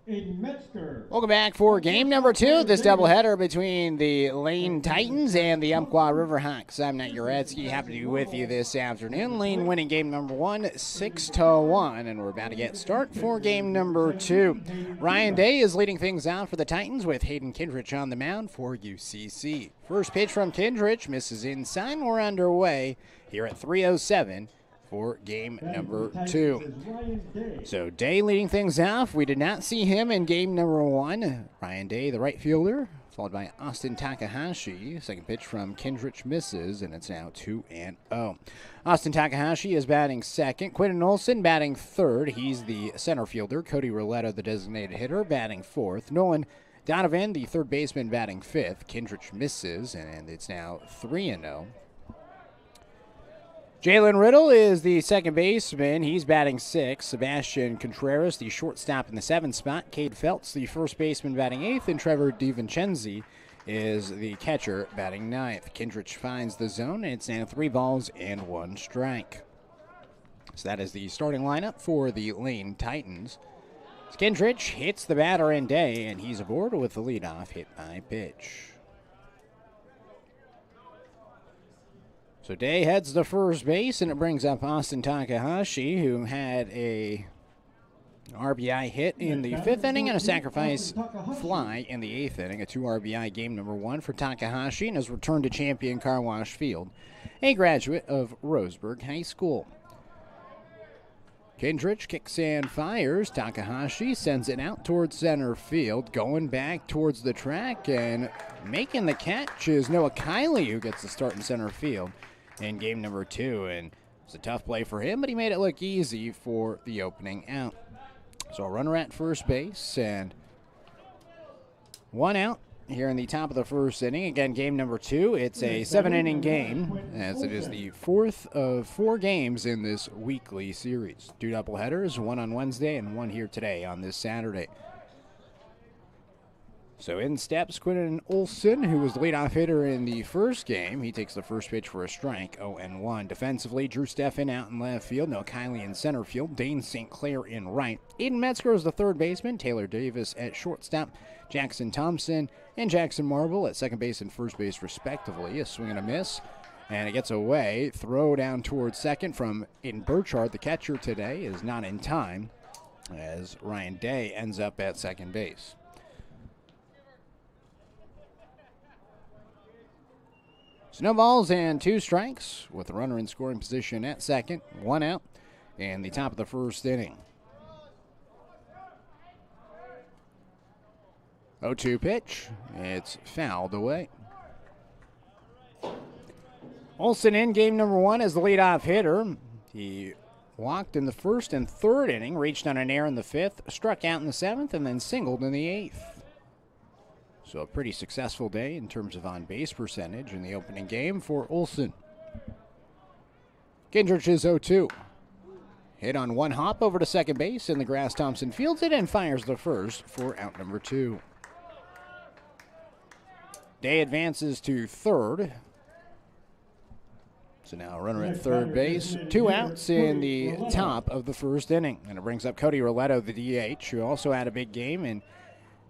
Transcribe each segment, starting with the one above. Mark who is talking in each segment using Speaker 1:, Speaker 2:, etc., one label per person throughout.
Speaker 1: Welcome back for game number 2 of this doubleheader between the Lane Titans and the Umpqua Riverhawks. I'm Nat Jarecki, happy to be with you this afternoon. Lane winning game number 1, 6-1, and we're about to get start for game number 2. Ryan Day is leading things out for the Titans with Hayden Kindrich on the mound for UCC. First pitch from Kindrich misses inside. We're underway here at 3:07. For game number 2. So Day leading things off. We did not see him in game number 1. Ryan Day, the right fielder, followed by Austin Takahashi. Second pitch from Kindrich misses, and it's now 2-0. Austin Takahashi is batting second. Quinton Olson batting third. He's the center fielder. Cody Roletto, the designated hitter, batting fourth. Nolan Donovan, the third baseman, batting fifth. Kindrich misses, and it's now 3-0. Jalen Riddle is the second baseman. He's batting sixth. Sebastian Contreras, the shortstop in the 7th spot. Cade Feltz, the first baseman, batting 8th. And Trevor DiVincenzi is the catcher, batting 9th. Kindrich finds the zone, and it's now 3 balls and 1 strike. So that is the starting lineup for the Lane Titans. Kindrich hits the batter in Day, and he's aboard with the leadoff hit by pitch. So Day heads to first base, and it brings up Austin Takahashi, who had a RBI hit in the 5th inning and a sacrifice fly in the 8th inning. A 2 RBI game number 1 for Takahashi, and has returned to champion Car Wash Field, a graduate of Roseburg High School. Kindrich kicks and fires. Takahashi sends it out towards center field. Going back towards the track and making the catch is Noah Kiley, who gets the start in center field in game number 2. And it's a tough play for him, but he made it look easy for the opening out. So a runner at first base and 1 out here in the top of the 1st inning. Again, game number 2. It's a 7-inning game, as it is the 4th of 4 games in this weekly series. 2 doubleheaders, 1 on Wednesday and 1 here today on this Saturday. So in steps Quinton Olson, who was the leadoff hitter in the first game. He takes the first pitch for a strike, 0-1. Defensively, Drew Steffen out in left field. Noah Kiley in center field. Dane St. Clair in right. Aiden Metzger is the third baseman. Taylor Davis at shortstop. Jackson Thompson and Jackson Marble at second base and first base, respectively. A swing and a miss, and it gets away. Throw down towards second from Aiden Burchard. The catcher today is not in time, as Ryan Day ends up at second base. So no balls and 2 strikes with the runner in scoring position at second. 1 out in the top of the 1st inning. 0-2 pitch. It's fouled away. Olson in game number 1 as the leadoff hitter. He walked in the 1st and 3rd inning, reached on an error in the 5th, struck out in the 7th, and then singled in the 8th. So a pretty successful day in terms of on-base percentage in the opening game for Olson. Kindrich is 0-2. Hit on 1 hop over to second base, and the grass Thompson fields it and fires the first for out number 2. Day advances to third. So now a runner at third base. 2 outs in the top of the 1st inning. And it brings up Cody Roletto, the DH, who also had a big game in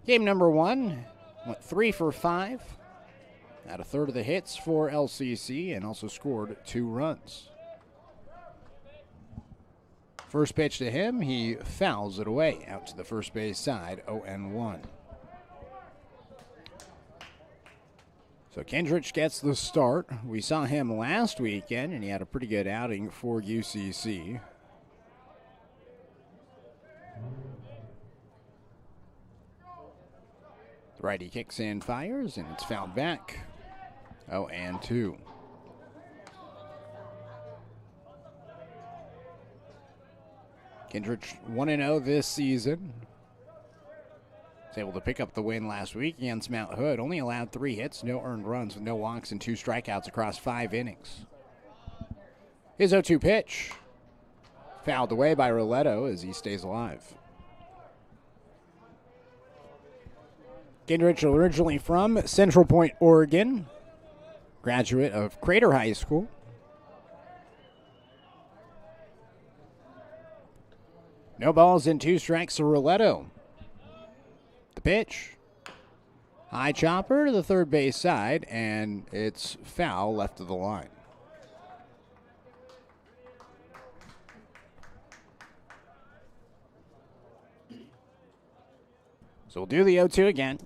Speaker 1: game number 1. Went 3 for 5. Had a third of the hits for LCC and also scored 2 runs. First pitch to him, he fouls it away out to the first base side, 0-1. So Kindrich gets the start. We saw him last weekend, and he had a pretty good outing for UCC. The righty kicks and fires, and it's fouled back. 0-2. Kindrich 1-0 this season. Was able to pick up the win last week against Mount Hood. Only allowed 3 hits, no earned runs, with no walks and 2 strikeouts across 5 innings. His 0-2 pitch. Fouled away by Roletto as he stays alive. Kindrich originally from Central Point, Oregon. Graduate of Crater High School. No balls and 2 strikes to Roletto. pitch. High chopper to the third base side, and it's foul left of the line. So we'll do the 0-2 again.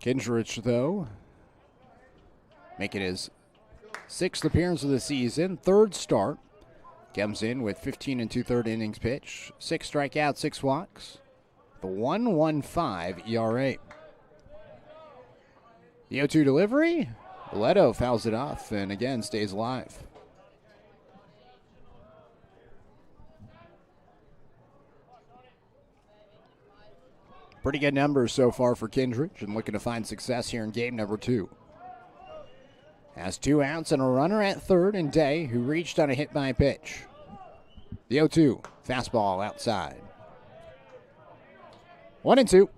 Speaker 1: Kindrich, though, making his 6th appearance of the season, 3rd start. Comes in with 15 2/3 innings pitched, 6 strikeouts, 6 walks, the 1.15 ERA. The 0-2 delivery, Leto fouls it off and again stays alive. Pretty good numbers so far for Kindrich and looking to find success here in game number 2. Has 2 outs and a runner at third and Day, who reached on a hit by pitch. The 0-2, fastball outside. 1-2.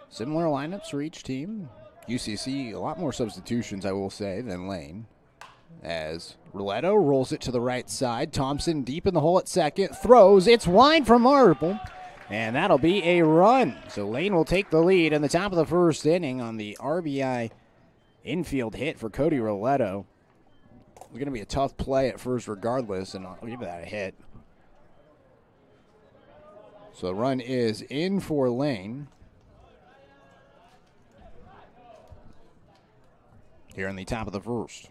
Speaker 1: Similar lineups for each team. UCC, a lot more substitutions, I will say, than Lane. As Roletto rolls it to the right side. Thompson deep in the hole at second. Throws. It's wide from Marble. And that'll be a run. So Lane will take the lead in the top of the 1st inning on the RBI infield hit for Cody Roletto. It's going to be a tough play at first regardless, and I'll give that a hit. So the run is in for Lane. Here in the top of the 1st.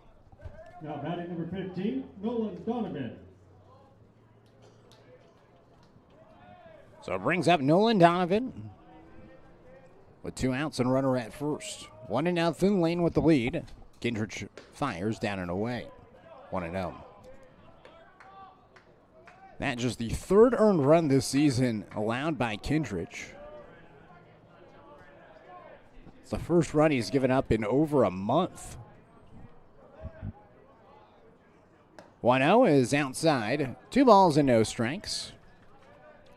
Speaker 2: Now batting number 15, Nolan Donovan.
Speaker 1: So it brings up Nolan Donovan with 2 outs and a runner at first. 1-0, Lane with the lead. Kindrich fires down and away. 1-0. That's just the 3rd earned run this season allowed by Kindrich. It's the first run he's given up in over a month. 1-0 is outside. 2 balls and no strikes.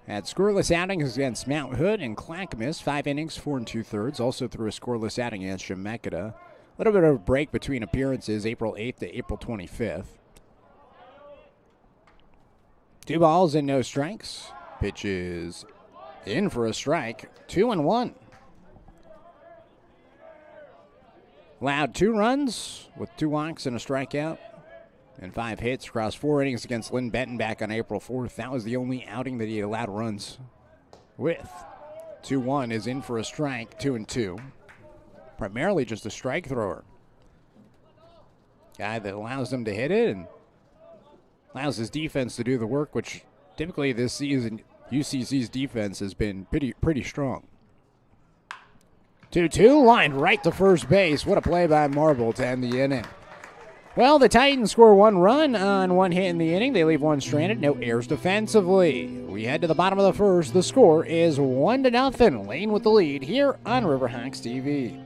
Speaker 1: Had scoreless outings against Mount Hood and Clackamas. 5 innings, 4 2/3. Also threw a scoreless outing against Chemeketa. A little bit of a break between appearances, April 8th to April 25th. 2 balls and no strikes. Pitch is in for a strike. 2-1. Allowed 2 runs with 2 walks and a strikeout. And 5 hits across 4 innings against Lynn Benton back on April 4th. That was the only outing that he allowed runs with. 2-1 is in for a strike, 2-2. Primarily just a strike thrower. Guy that allows them to hit it and allows his defense to do the work, which typically this season UCC's defense has been pretty strong. 2-2, lined right to first base. What a play by Marble to end the inning. Well, the Titans score 1 run on 1 hit in the inning. They leave 1 stranded. No errors defensively. We head to the bottom of the 1st. The score is 1-0. Lane with the lead here on Riverhawks TV.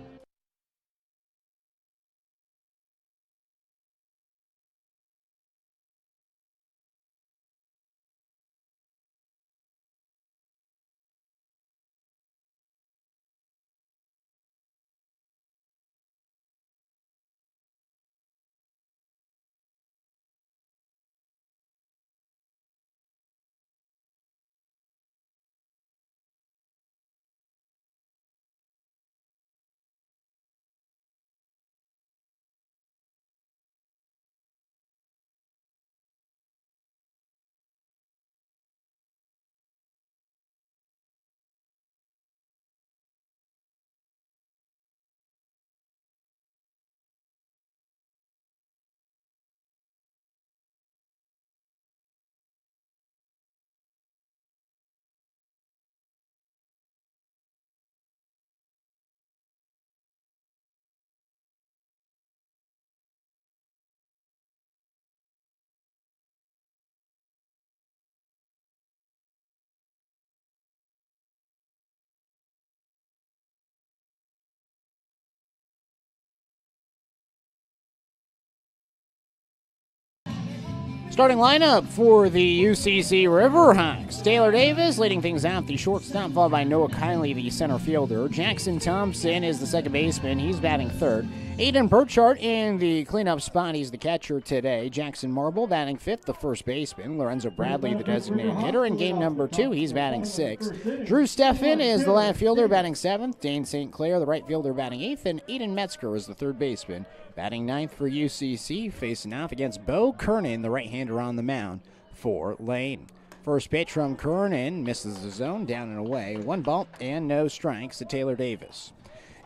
Speaker 1: Starting lineup for the UCC Riverhawks. Taylor Davis leading things out, the shortstop, followed by Noah Kiley, the center fielder. Jackson Thompson is the second baseman. He's batting third. Aiden Burchard in the cleanup spot. He's the catcher today. Jackson Marble batting 5th, the first baseman. Lorenzo Bradley, the designated hitter. In game number 2, he's batting 6th. Drew Steffen is the left fielder, batting 7th. Dane St. Clair, the right fielder, batting 8th. And Aiden Metzger is the third baseman, batting 9th for UCC, facing off against Bo Kernan, the right-hander on the mound for Lane. First pitch from Kernan, misses the zone, down and away. 1 ball and no strikes to Taylor Davis.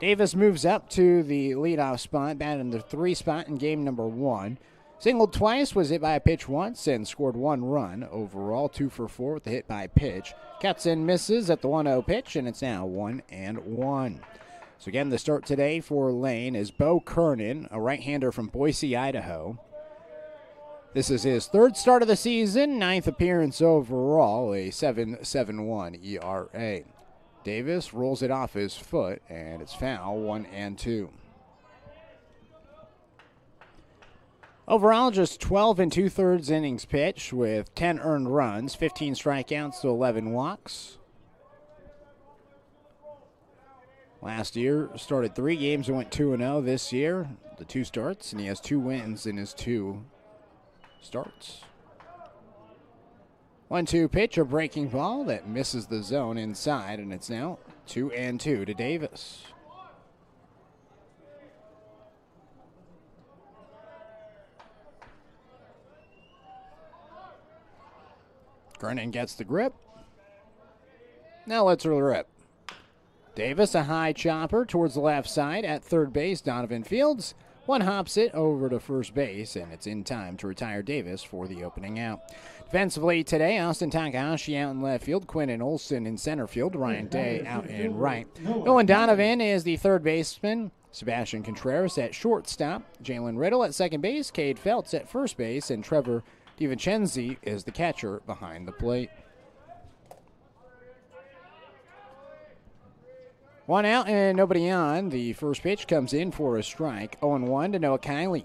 Speaker 1: Davis moves up to the leadoff spot, batted in the 3 spot in game number 1. Singled twice, was hit by a pitch once, and scored 1 run. Overall, 2 for 4 with the hit by pitch. Cuts and misses at the 1-0 pitch, and it's now 1-1. So again, the start today for Lane is Bo Kernan, a right-hander from Boise, Idaho. This is his 3rd start of the season, 9th appearance overall, a 7.71 ERA. Davis rolls it off his foot, and it's foul, 1-2. Overall, just 12 2/3 innings pitched with 10 earned runs, 15 strikeouts to 11 walks. Last year, started 3 games and went 2-0. This year, the 2 starts, and he has 2 wins in his 2 starts. 1-2 pitch, a breaking ball that misses the zone inside, and it's now 2-2 to Davis. Kernan gets the grip. Now let's rip. Davis, a high chopper towards the left side at third base. Donovan Fields. 1 hops it over to first base, and it's in time to retire Davis for the opening out. Defensively today, Austin Takahashi out in left field, Quentin Olson in center field, Ryan Day out in right. Owen Donovan is the third baseman, Sebastian Contreras at shortstop, Jalen Riddle at second base, Cade Feltz at first base, and Trevor DiVincenzi is the catcher behind the plate. 1 out and nobody on. The first pitch comes in for a strike. 0-1 to Noah Kiley.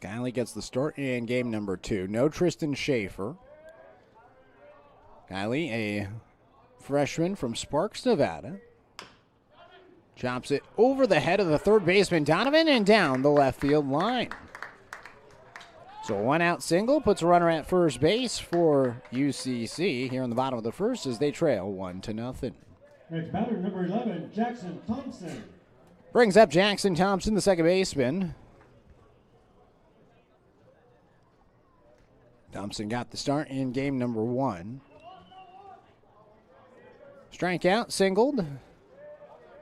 Speaker 1: Kiley gets the start in game number 2. No Tristan Schaefer. Kiley, a freshman from Sparks, Nevada. Chops it over the head of the third baseman, Donovan, and down the left field line. So a 1-out single puts a runner at first base for UCC here in the bottom of the first as they trail 1-0.
Speaker 2: Next batter, number 11, Jackson Thompson.
Speaker 1: Brings up Jackson Thompson, the second baseman. Thompson got the start in game number 1. Strikeout, singled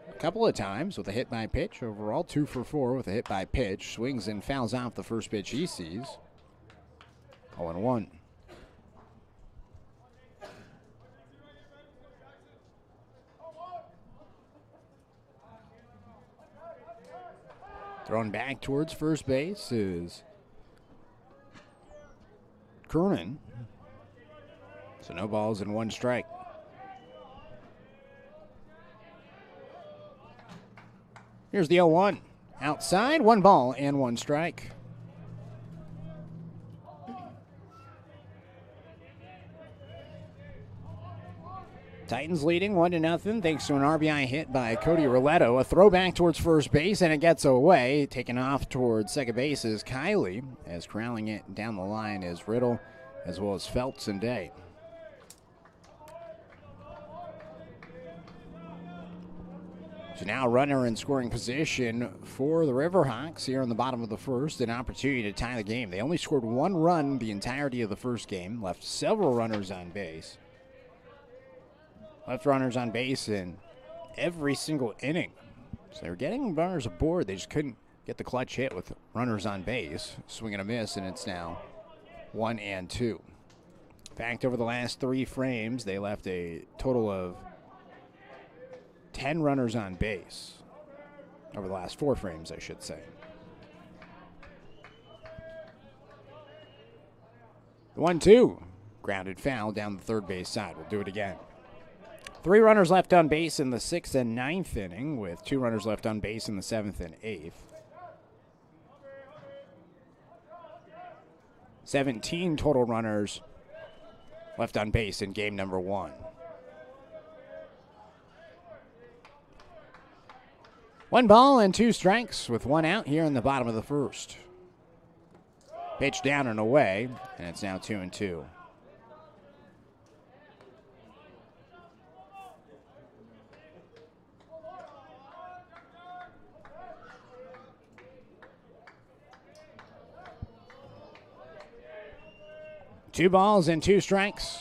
Speaker 1: a couple of times with a hit by pitch. Overall, 2 for 4 with a hit by pitch. Swings and fouls off the first pitch he sees. 0-1. Thrown back towards first base is Kernan. So no balls and 1 strike. Here's the 0-1. Outside, 1 ball and 1 strike. Titans leading 1-0 thanks to an RBI hit by Cody Roletto. A throwback towards first base, and it gets away. Taken off towards second base is Kiley, as corralling it down the line is Riddle, as well as Feltz and Day. So now runner in scoring position for the Riverhawks here in the bottom of the first. An opportunity to tie the game. They only scored 1 run the entirety of the first game, left several runners on base. Left runners on base in every single inning. So they were getting runners aboard. They just couldn't get the clutch hit with runners on base. Swing and a miss, and it's now 1-2. In fact, over the last 3 frames, they left a total of 10 runners on base. Over the last 4 frames, I should say. The 1-2. Grounded foul down the third base side. We'll do it again. 3 runners left on base in the 6th and 9th inning, with 2 runners left on base in the 7th and 8th. 17 total runners left on base in game number 1. 1 ball and 2 strikes with 1 out here in the bottom of the first. Pitch down and away, and it's now 2-2. Two balls and 2 strikes.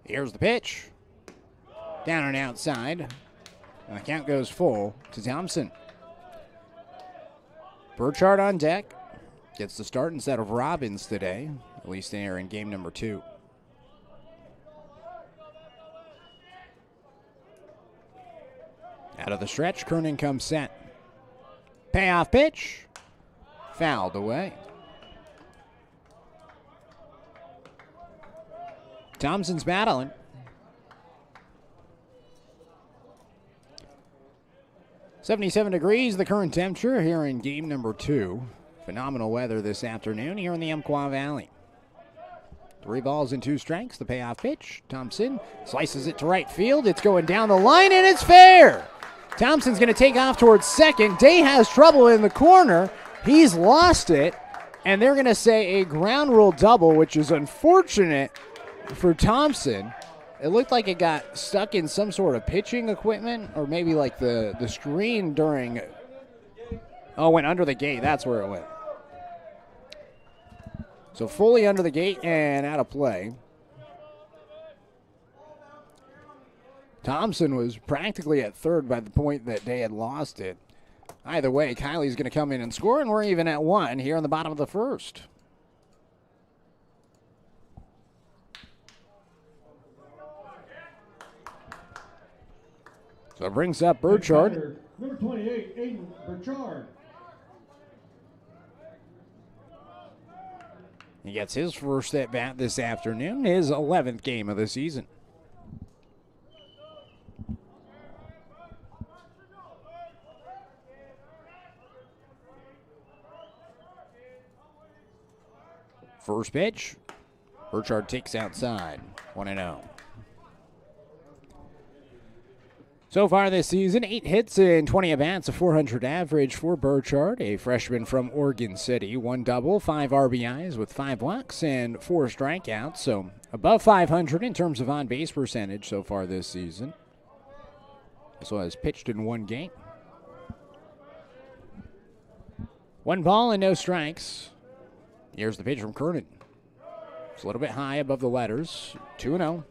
Speaker 1: Here's the pitch. Down and outside. And the count goes full to Thompson. Burchard on deck. Gets the start instead of Robbins today, at least there in game number 2. Out of the stretch, Kernan comes set. Payoff pitch. Fouled away. Thompson's battling. .77 degrees, the current temperature here in game number 2. Phenomenal weather this afternoon here in the Umpqua Valley. 3 balls and 2 strikes, the payoff pitch. Thompson slices it to right field. It's going down the line, and it's fair. Thompson's going to take off towards second. Day has trouble in the corner. He's lost it, and they're going to say a ground rule double, which is unfortunate for Thompson. It looked like it got stuck in some sort of pitching equipment, or maybe like the screen during, oh, it went under the gate. That's where it went. So fully under the gate and out of play. Thompson was practically at third by the point that Day had lost it. Either way, Kylie's going to come in and score, and we're even at 1 here in the bottom of the first. So it brings up Burchard.
Speaker 2: Number 28, Aiden Burchard.
Speaker 1: He gets his first at bat this afternoon, his 11th game of the season. First pitch, Burchard takes outside, 1-0. So far this season, 8 hits and 20 at-bats, a .400 average for Burchard, a freshman from Oregon City. 1 double, 5 RBIs with 5 walks and 4 strikeouts, so above 500 in terms of on-base percentage so far this season. Also has pitched in 1 game. 1 ball and no strikes. Here's the pitch from Kernan. It's a little bit high above the letters. 2-0.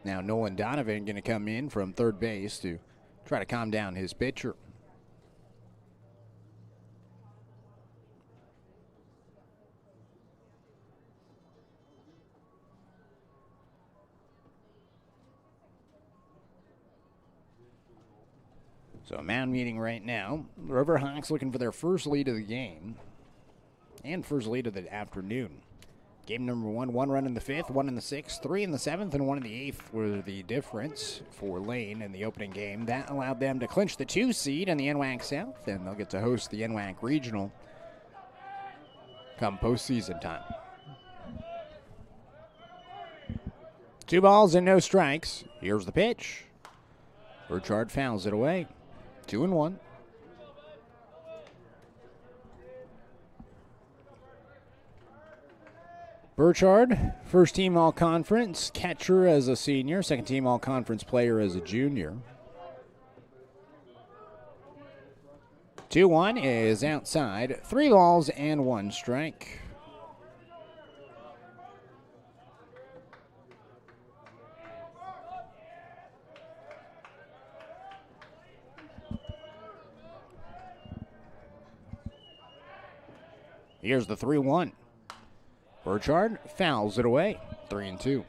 Speaker 1: Now Nolan Donovan going to come in from third base to try to calm down his pitcher. So a mound meeting right now. The Riverhawks looking for their first lead of the game and first lead of the afternoon. Game number 1, 1 run in the 5th, 1 in the 6th, 3 in the 7th, and 1 in the 8th were the difference for Lane in the opening game. That allowed them to clinch the 2 seed in the NWAC South, and they'll get to host the NWAC Regional come postseason time. 2 balls and no strikes. Here's the pitch. Burchard fouls it away. 2-1. Burchard, first team all-conference, catcher as a senior, second team all-conference player as a junior. 2-1 is outside, 3 balls and 1 strike. Here's the 3-1. Burchard fouls it away, 3-2.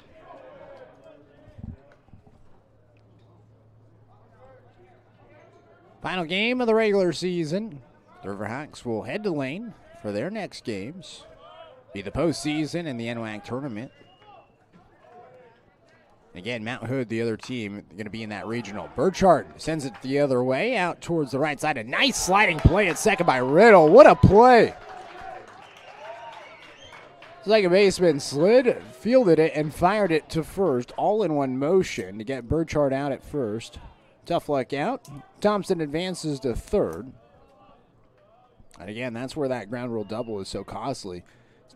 Speaker 1: Final game of the regular season. The Riverhawks will head to Lane for their next games. Be the postseason and the NWAC tournament. Again, Mount Hood, the other team, going to be in that regional. Burchard sends it the other way, out towards the right side. A nice sliding play at second by Riddle. What a play! It's like a baseman slid, fielded it, and fired it to first, all in one motion to get Burchard out at first. Tough luck out. Thompson advances to third. And again, that's where that ground rule double is so costly.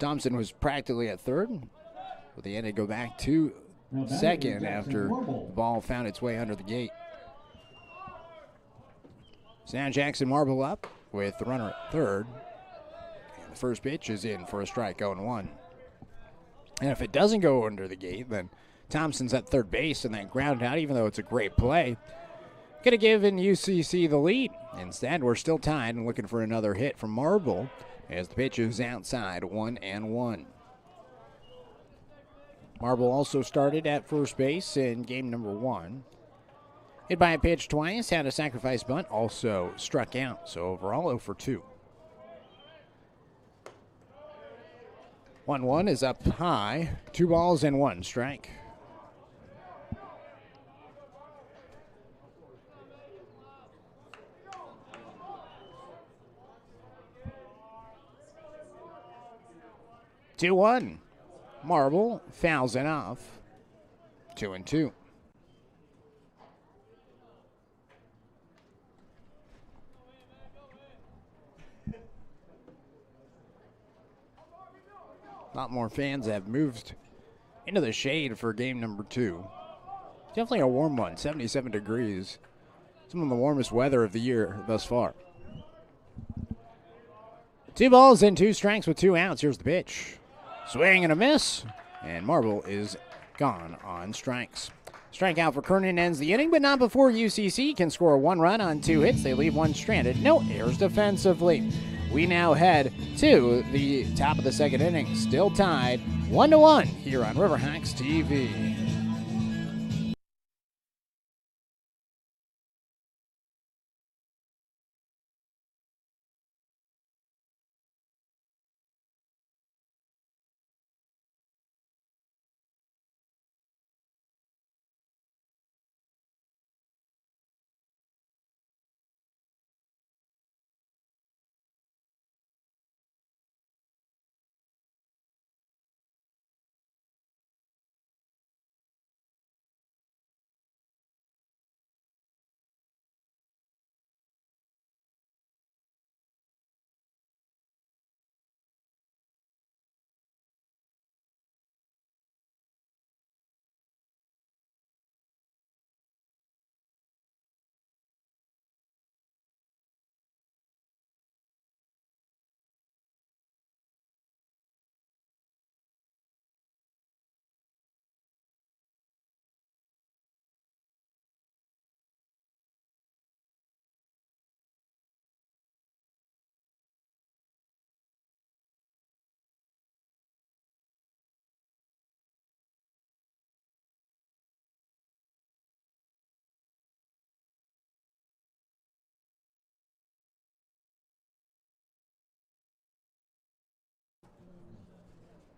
Speaker 1: Thompson was practically at third, but they had to go back to second after the ball found its way under the gate. So now Jackson Marble up with the runner at third. And the first pitch is in for a strike, 0-1. And if it doesn't go under the gate, then Thompson's at third base, and that ground out, even though it's a great play, could have given UCC the lead. Instead, we're still tied and looking for another hit from Marble as the pitch is outside, 1-1. Marble also started at first base in game number 1. Hit by a pitch twice, had a sacrifice bunt, also struck out. So overall, 0 for 2. 1-1 is up high. 2 balls and 1 strike. Two one. Marble fouls it off. 2-2. A lot more fans have moved into the shade for game number 2. Definitely a warm one, 77 degrees. Some of the warmest weather of the year thus far. 2 balls and 2 strikes with 2 outs. Here's the pitch. Swing and a miss, and Marble is gone on strikes. Strikeout for Kernan ends the inning, but not before UCC can score 1 run on 2 hits. They leave 1 stranded. No errors defensively. We now head to the top of the second inning. Still tied 1-1 here on Riverhawks TV.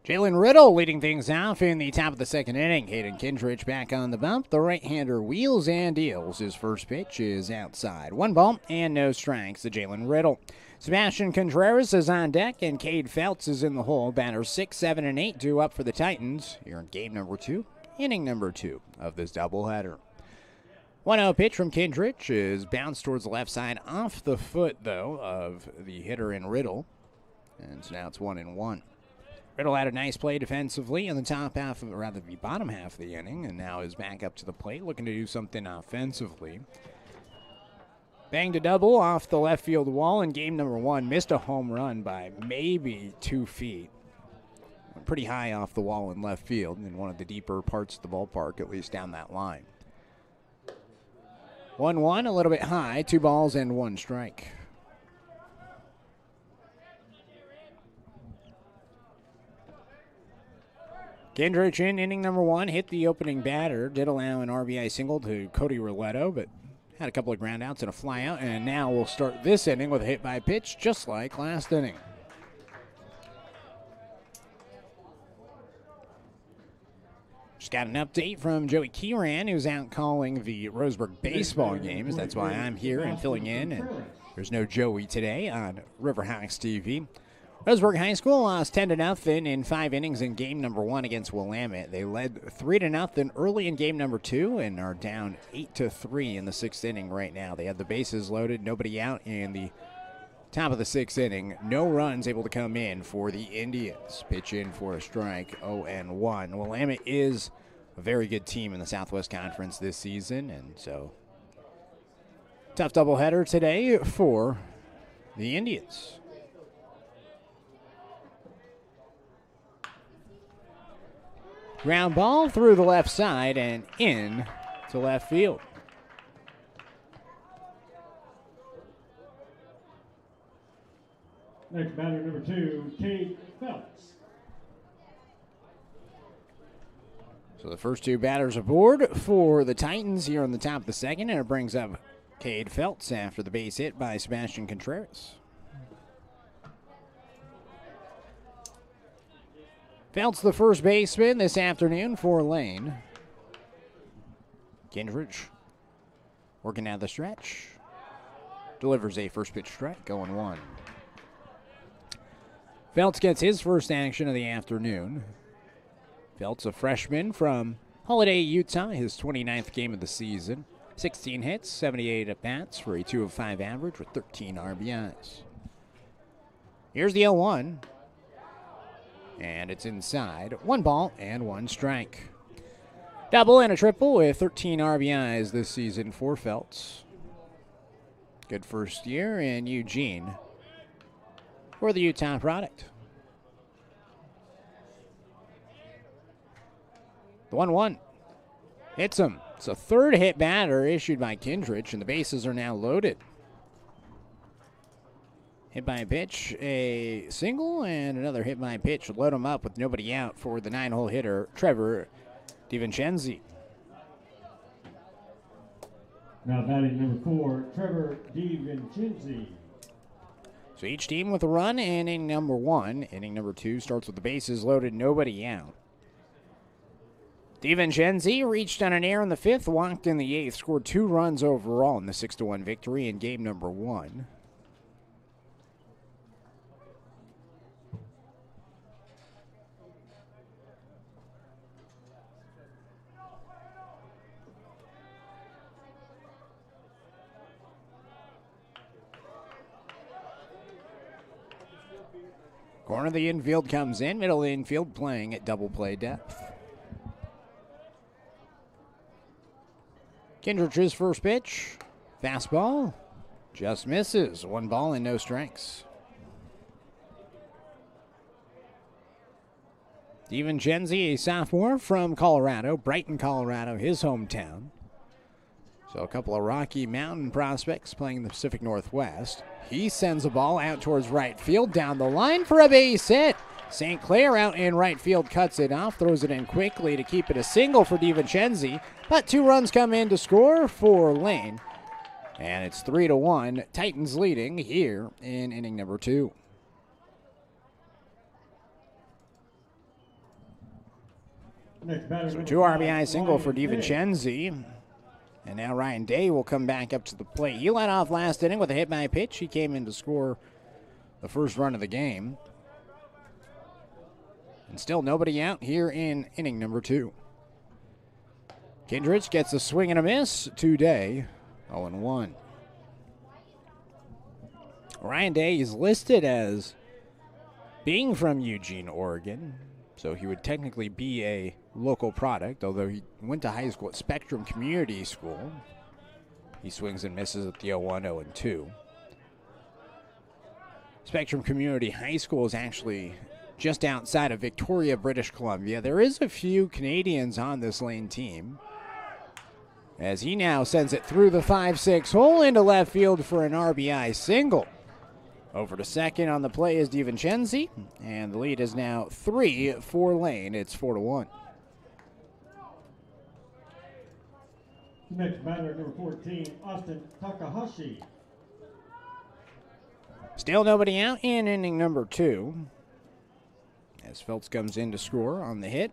Speaker 1: Jalen Riddle leading things off in the top of the second inning. Hayden Kindrich back on the bump. The right-hander wheels and deals. His first pitch is outside. 1 ball and no strikes to Jalen Riddle. Sebastian Contreras is on deck, and Cade Feltz is in the hole. Batters 6, 7, and 8 due up for the Titans here in game number 2, inning number 2 of this doubleheader. 1-0 pitch from Kindrich is bounced towards the left side, off the foot, though, of the hitter in Riddle. And so now it's 1-1. Riddle had a nice play defensively in the top half, or rather the bottom half of the inning, and now is back up to the plate looking to do something offensively. Banged a double off the left field wall in game number 1. Missed a home run by maybe 2 feet. Went pretty high off the wall in left field in one of the deeper parts of the ballpark, at least down that line. 1-1, a little bit high, 2 balls and 1 strike. Kindrich in inning number 1, hit the opening batter, did allow an RBI single to Cody Roletto, but had a couple of groundouts and a flyout, and now we'll start this inning with a hit by pitch, just like last inning. Just got an update from Joey Kieran, who's out calling the Roseburg baseball games. That's why I'm here and filling in, and there's no Joey today on Riverhawks TV. Roseburg High School lost 10-0 in 5 innings in game number 1 against Willamette. They led 3-0 early in game number 2 and are down 8-3 in the 6th inning right now. They had the bases loaded, nobody out in the top of the 6th inning. No runs able to come in for the Indians. Pitch in for a strike, 0-1. Willamette is a very good team in the Southwest Conference this season, and so tough doubleheader today for the Indians. Ground ball through the left side and in to left field.
Speaker 2: Next batter, number 2, Cade Phelps.
Speaker 1: So the first 2 batters aboard for the Titans here on the top of the 2nd, and it brings up Cade Phelps after the base hit by Sebastian Contreras. Phelps, the first baseman this afternoon for Lane. Kindridge working out the stretch. Delivers a first pitch strike, going 1. Phelps gets his first action of the afternoon. Phelps, a freshman from Holiday, Utah, his 29th game of the season. 16 hits, 78 at-bats for a 2 of 5 average with 13 RBIs. Here's the 0-1. And it's inside. 1 ball and 1 strike. Double and a triple with 13 RBIs this season for Phelps. Good first year in Eugene for the Utah product. The 1-1 hits him. It's a third hit batter issued by Kindridge, and the bases are now loaded. Hit by a pitch, a single, and another hit by a pitch would load him up with nobody out for the 9-hole hitter, Trevor DiVincenzi.
Speaker 2: Now batting number 4, Trevor DiVincenzi.
Speaker 1: So each team with a run in inning number 1. Inning number 2 starts with the bases loaded, nobody out. DiVincenzi reached on an error in the 5th, walked in the 8th, scored 2 runs overall in the 6-1 victory in game number 1. Corner of the infield comes in, middle infield playing at double play depth. Kindridge's first pitch, fastball, just misses. 1 ball and no strikes. DiVincenzi, a sophomore from Colorado, Brighton, Colorado, his hometown. So a couple of Rocky Mountain prospects playing in the Pacific Northwest. He sends a ball out towards right field, down the line for a base hit. St. Clair out in right field cuts it off, throws it in quickly to keep it a single for DiVincenzi. But 2 runs come in to score for Lane. And it's 3-1. Titans leading here in inning number 2. So 2 RBI single for DiVincenzi. And now Ryan Day will come back up to the plate. He led off last inning with a hit by pitch. He came in to score the first run of the game. And still nobody out here in inning number 2. Kindridge gets a swing and a miss today, 0-1. Ryan Day is listed as being from Eugene, Oregon, so he would technically be a local product, although he went to high school at Spectrum Community School. He swings and misses at the 0-1, 0-2. Spectrum Community High School is actually just outside of Victoria, British Columbia. There is a few Canadians on this Lane team, as he now sends it through the 5-6 hole into left field for an RBI single. Over to second on the play is DiVincenzi, and the lead is now 3 for Lane. It's 4-1.
Speaker 2: Next batter, number 14, Austin Takahashi.
Speaker 1: Still nobody out in inning number 2. As Phelps comes in to score on the hit,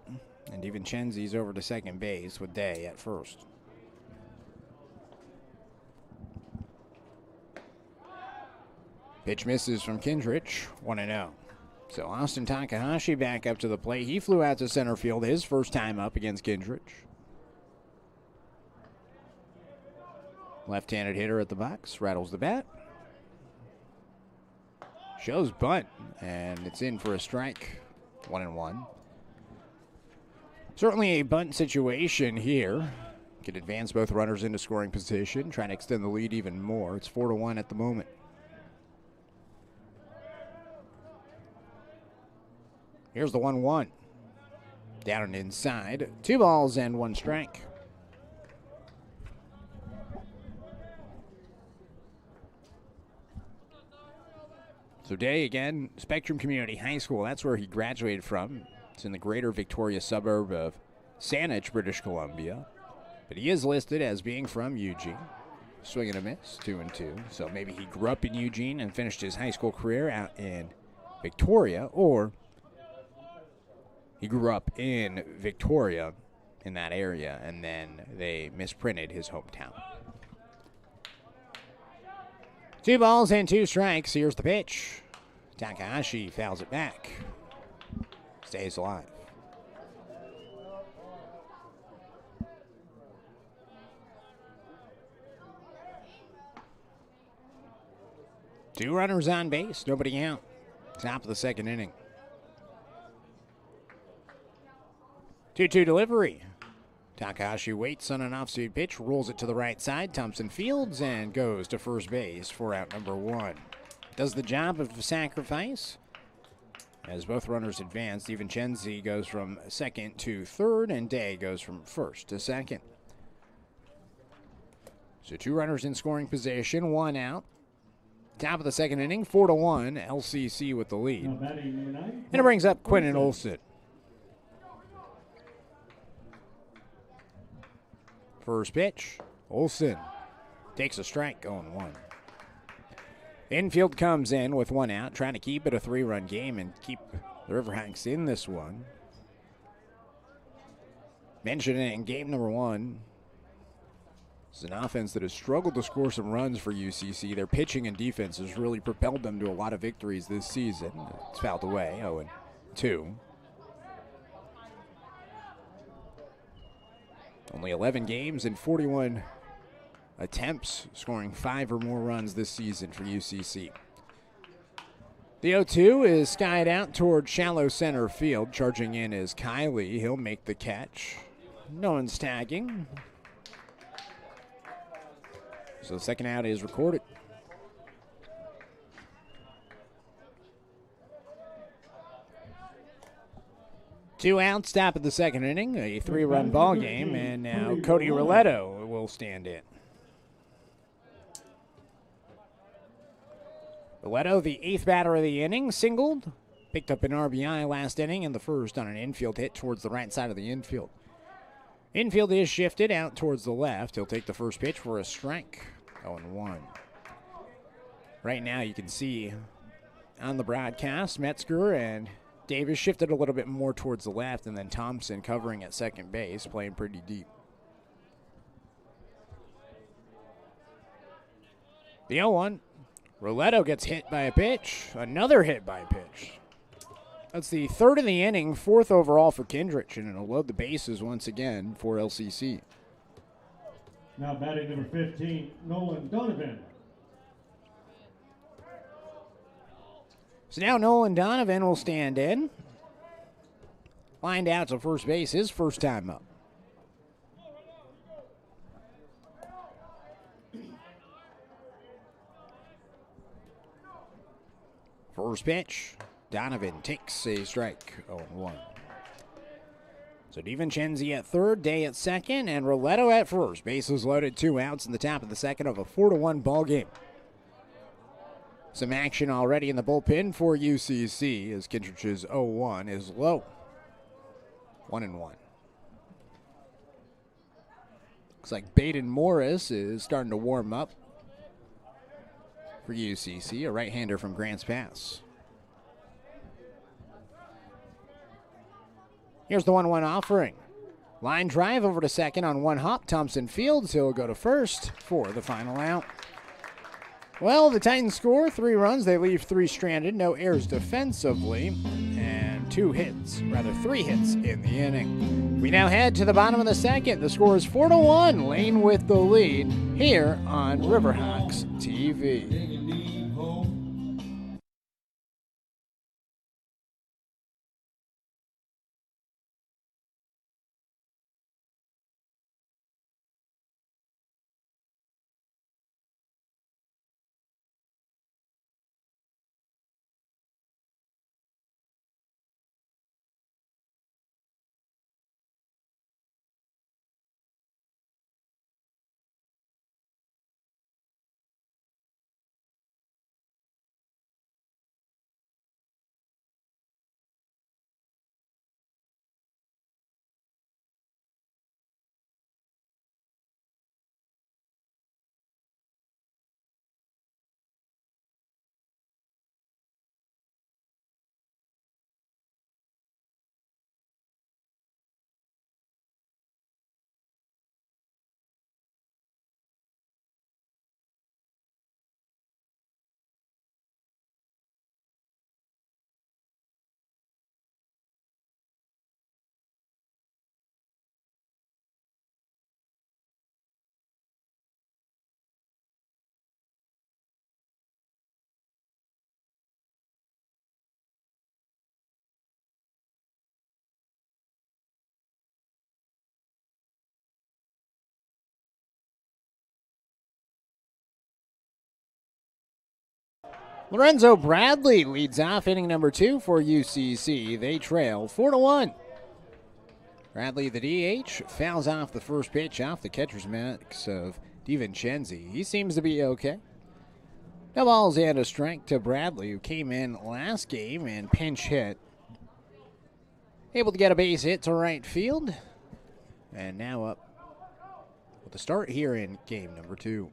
Speaker 1: and DiVincenzi's over to second base with Day at first. Pitch misses from Kindridge, 1-0. So Austin Takahashi back up to the plate. He flew out to center field his first time up against Kindrich. Left-handed hitter at the box, rattles the bat. Shows bunt, and it's in for a strike. 1-1. Certainly a bunt situation here. Can advance both runners into scoring position, trying to extend the lead even more. It's 4-1 at the moment. Here's the 1-1. Down and inside. 2 balls and 1 strike. So Day, again, Spectrum Community High School. That's where he graduated from. It's in the greater Victoria suburb of Saanich, British Columbia. But he is listed as being from Eugene. Swing and a miss, 2-2. So maybe he grew up in Eugene and finished his high school career out in Victoria, or he grew up in Victoria in that area, and then they misprinted his hometown. 2 balls and 2 strikes. Here's the pitch. Takahashi fouls it back. Stays alive. Two runners on base, nobody out. Top of the second inning. 2-2 delivery. Takahashi waits on an off-speed pitch, rolls it to the right side. Thompson fields and goes to first base for out number 1. Does the job of sacrifice. As both runners advance, DiVincenzi goes from second to third, and Day goes from first to second. So 2 runners in scoring position, 1 out. Top of the second inning, 4-1, LCC with the lead. And it brings up Quentin Olson. First pitch, Olson takes a strike, 0-1. Infield comes in with 1 out, trying to keep it a 3-run game and keep the Riverhawks in this one. Mentioned it in game number 1. It's an offense that has struggled to score some runs for UCC. Their pitching and defense has really propelled them to a lot of victories this season. It's fouled away, 0-2. Only 11 games and 41 attempts, scoring 5 or more runs this season for UCC. The 0-2 is skied out toward shallow center field. Charging in is Kiley. He'll make the catch. No one's tagging. So the second out is recorded. Two outs, top of the second inning, a 3-run ball game, and now Cody Roletto will stand in. Roletto, the 8th batter of the inning, singled, picked up an RBI last inning in the first on an infield hit towards the right side of the infield. Infield is shifted out towards the left. He'll take the first pitch for a strike, 0-1. Right now you can see on the broadcast, Metzger and Davis shifted a little bit more towards the left, and then Thompson covering at second base, playing pretty deep. The 0-1. Roletto gets hit by a pitch. Another hit by a pitch. That's the 3rd of the inning, 4th overall for Kindrich, and it'll load the bases once again for LCC.
Speaker 2: Now batting number 15, Nolan Donovan.
Speaker 1: So now Nolan Donovan will stand in. Lined out to first base, his first time up. First pitch, Donovan takes a strike, 0-1. So DiVincenzi at third, Day at second, and Roletto at first. Bases loaded, 2 outs in the top of the second of a 4-1 ball game. Some action already in the bullpen for UCC as Kindrich's 0-1 is low. 1-1. Looks like Baden Morris is starting to warm up for UCC, a right-hander from Grants Pass. Here's the 1-1 offering. Line drive over to second on 1 hop. Thompson fields. He'll go to first for the final out. Well, the Titans score 3 runs. They leave 3 stranded, no errors defensively, and 3 hits in the inning. We now head to the bottom of the second. The score is 4-1. Lane with the lead here on Riverhawks TV. Lorenzo Bradley leads off inning number 2 for UCC. They trail 4-1. Bradley, the DH, fouls off the first pitch off the catcher's mix of DiVincenzi. He seems to be okay. No balls and a strike to Bradley, who came in last game and pinch hit. Able to get a base hit to right field. And now up with the start here in game number 2.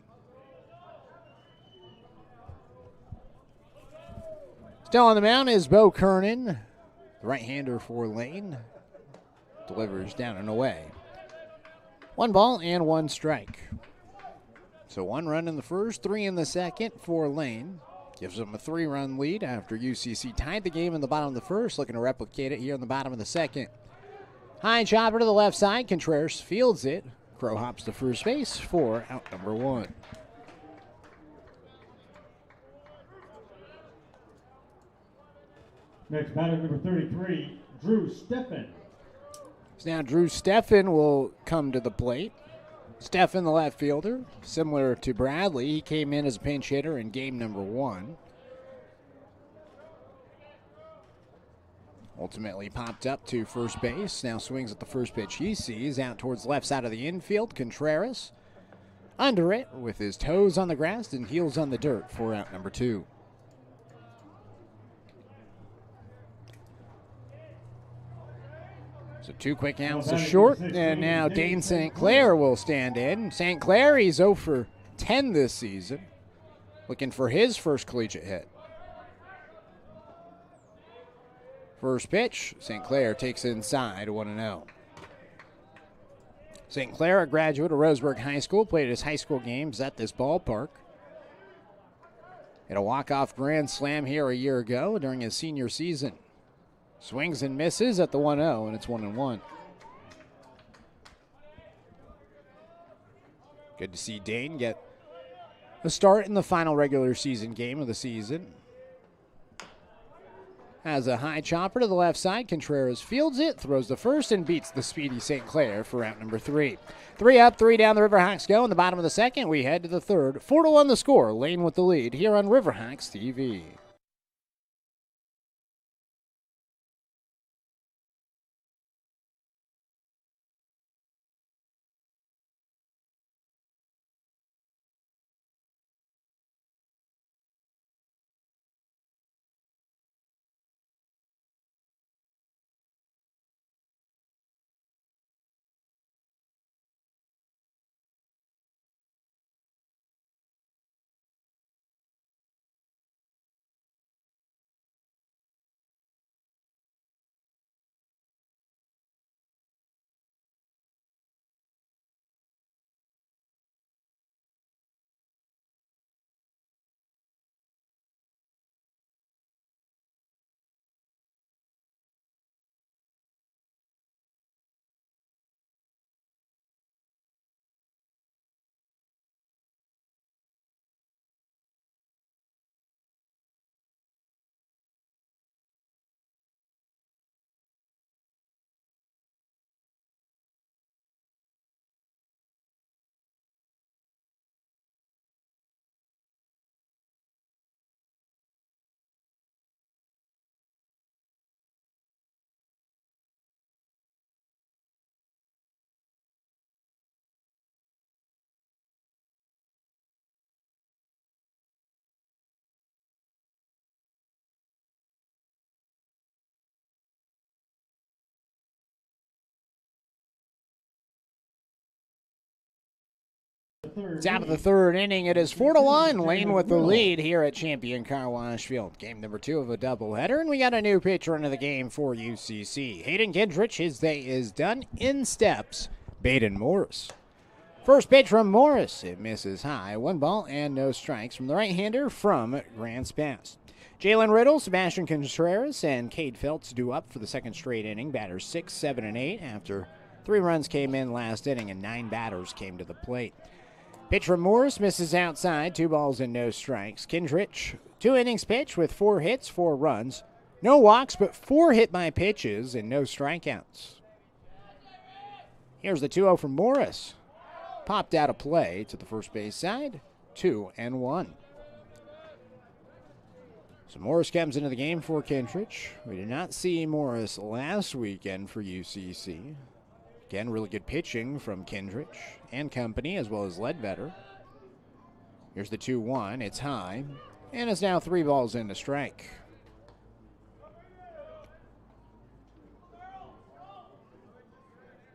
Speaker 1: Still on the mound is Bo Kernan, the right-hander for Lane. Delivers down and away. 1 ball and 1 strike. So 1 run in the first, 3 in the second for Lane. Gives them a 3-run lead after UCC tied the game in the bottom of the first, looking to replicate it here in the bottom of the second. High chopper to the left side. Contreras fields it. Crow hops to first base for out number 1.
Speaker 2: Next batter, number 33, Drew Steffen.
Speaker 1: So now Drew Steffen will come to the plate. Steffen, the left fielder, similar to Bradley, he came in as a pinch hitter in game number 1. Ultimately popped up to first base. Now swings at the first pitch he sees out towards the left side of the infield. Contreras under it with his toes on the grass and heels on the dirt for out number 2. So 2 quick outs to short, and now Dane St. Clair will stand in. St. Clair, he's 0 for 10 this season, looking for his first collegiate hit. First pitch, St. Clair takes inside 1-0. St. Clair, a graduate of Roseburg High School, played his high school games at this ballpark. Hit a walk-off grand slam here a year ago during his senior season. Swings and misses at the 1-0, and it's 1-1. Good to see Dane get a start in the final regular season game of the season. Has a high chopper to the left side. Contreras fields it, throws the first, and beats the speedy St. Clair for out number 3. 3 up, 3 down, the Riverhawks go. In the bottom of the second, we head to the third. 4-1 the score. Lane with the lead here on Riverhawks TV. Top of the third inning, it is 4-1. Lane with the lead here at Champion Car Wash Field. Game number 2 of a doubleheader, and we got a new pitcher into the game for UCC. Hayden Kindrich, his day is done. In steps Baden Morris. First pitch from Morris. It misses high. 1 ball and no strikes from the right-hander from Grants Pass. Jalen Riddle, Sebastian Contreras, and Cade Feltz due up for the second straight inning. Batters 6, 7, and 8 after 3 runs came in last inning and 9 batters came to the plate. Pitch from Morris misses outside. 2 balls and no strikes. Kindrich, 2 innings pitch with 4 hits, 4 runs. No walks, but 4 hit by pitches and no strikeouts. Here's the 2-0 from Morris. Popped out of play to the first base side. 2-1. So Morris comes into the game for Kindrich. We did not see Morris last weekend for UCC. Again, really good pitching from Kindrich and company, as well as Ledbetter. Here's the 2-1. It's high, and it's now 3 balls in to strike.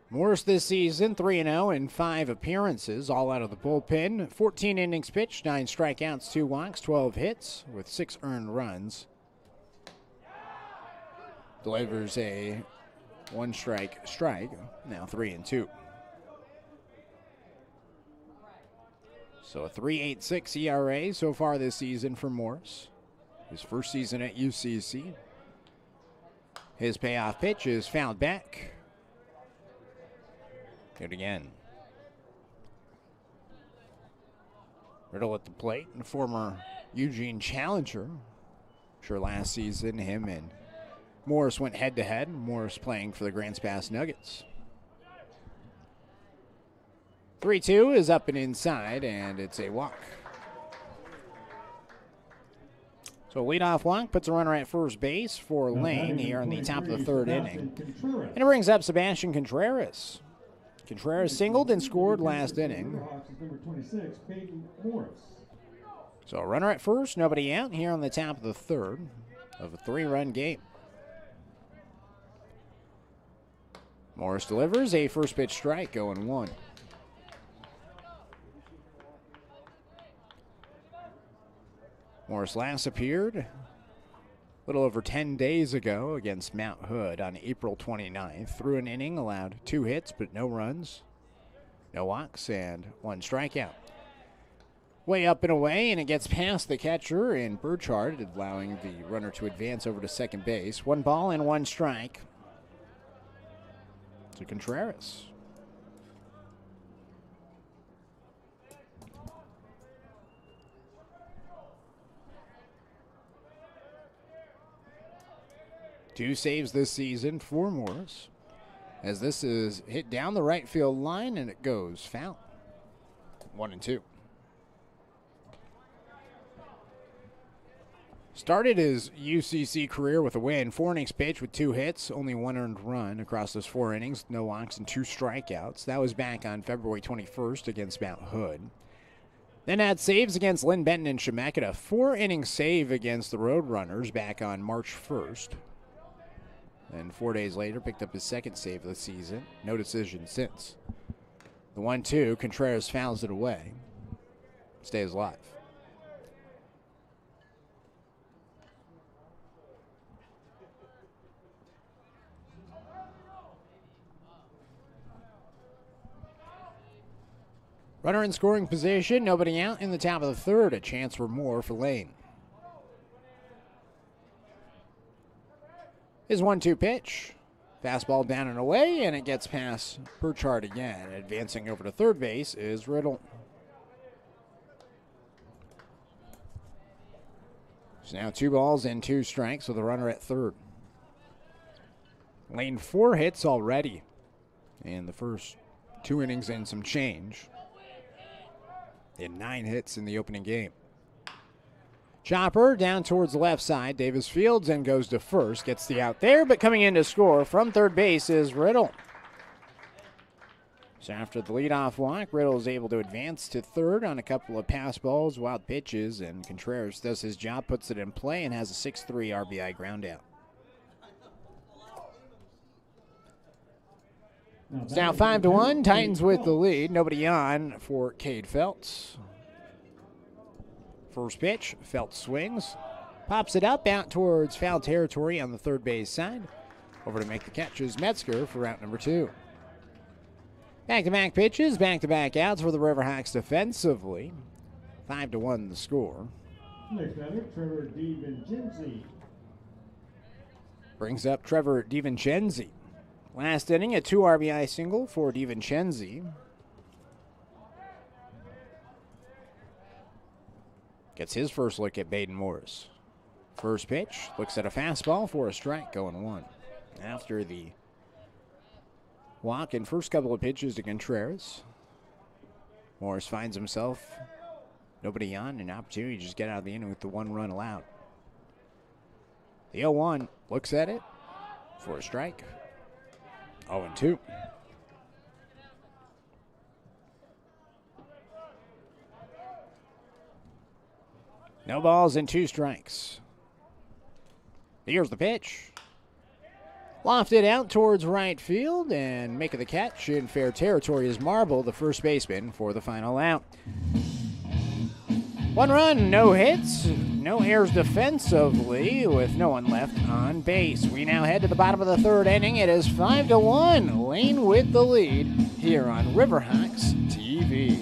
Speaker 1: Morris this season, 3-0 in 5 appearances, all out of the bullpen. 14 innings pitched, 9 strikeouts, 2 walks, 12 hits with 6 earned runs. Delivers a 1-strike strike, now 3-2. So a 3.86 ERA so far this season for Morris. His first season at UCC. His payoff pitch is fouled back. Good again. Riddle at the plate, and former Eugene challenger. Sure, last season him and Morris went head-to-head. Morris playing for the Grants Pass Nuggets. 3-2 is up and inside, and it's a walk. So leadoff walk puts a runner at first base for Lane here in the top of the third inning. And it brings up Sebastian Contreras. Contreras singled and scored last inning. So a runner at first, nobody out here on the top of the third of a 3-run game. Morris delivers a first pitch strike, 0-1. Morris last appeared a little over 10 days ago against Mount Hood on April 29th. Threw an inning, allowed 2 hits, but no runs, no walks, and 1 strikeout. Way up and away, and it gets past the catcher in Burchard, allowing the runner to advance over to second base. 1 ball and 1 strike to Contreras. Two saves this season for Morris, as this is hit down the right field line and it goes foul. 1-2. Started his UCC career with a win. 4 innings pitched with 2 hits, only 1 earned run across those 4 innings, no walks and 2 strikeouts. That was back on February 21st against Mount Hood. Then had saves against Lynn Benton and Chemeketa. 4-inning save against the Roadrunners back on March 1st. And 4 days later, picked up his 2nd save of the season. No decision since. The 1-2, Contreras fouls it away. Stays alive. Runner in scoring position, nobody out in the top of the third. A chance for more for Lane. His 1-2 pitch. Fastball down and away, and it gets past Burchard again. Advancing over to third base is Riddle. So now 2 balls and 2 strikes with a runner at third. Lane 4 hits already in the first 2 innings and some change. In 9 hits in the opening game. Chopper down towards the left side. Davis fields and goes to first. Gets the out there, but coming in to score from third base is Riddle. So after the leadoff walk, Riddle is able to advance to third on a couple of pass balls, wild pitches, and Contreras does his job, puts it in play, and has a 6-3 RBI ground out. It's now 5-1. Titans with the lead. Nobody on for Cade Feltz. First pitch, Feltz swings. Pops it up out towards foul territory on the third base side. Over to make the catch is Metzger for out number 2. Back-to-back pitches, back-to-back outs for the Riverhawks defensively. 5-1 the score.
Speaker 2: Next batter, Trevor DiVincenzi.
Speaker 1: Brings up Trevor DiVincenzi. Last inning, a 2 RBI single for DiVincenzi. Gets his first look at Baden Morris. First pitch, looks at a fastball for a strike, going 1. After the walk and first couple of pitches to Contreras, Morris finds himself nobody on, an opportunity to just get out of the inning with the 1 run allowed. The 0-1 looks at it for a strike. 0-2. No balls and 2 strikes. Here's the pitch. Lofted out towards right field, and making the catch in fair territory is Marble, the first baseman, for the final out. 1 run, no hits, no errors defensively, with no one left on base. We now head to the bottom of the 3rd inning. It is 5-1. Lane with the lead here on Riverhawks TV.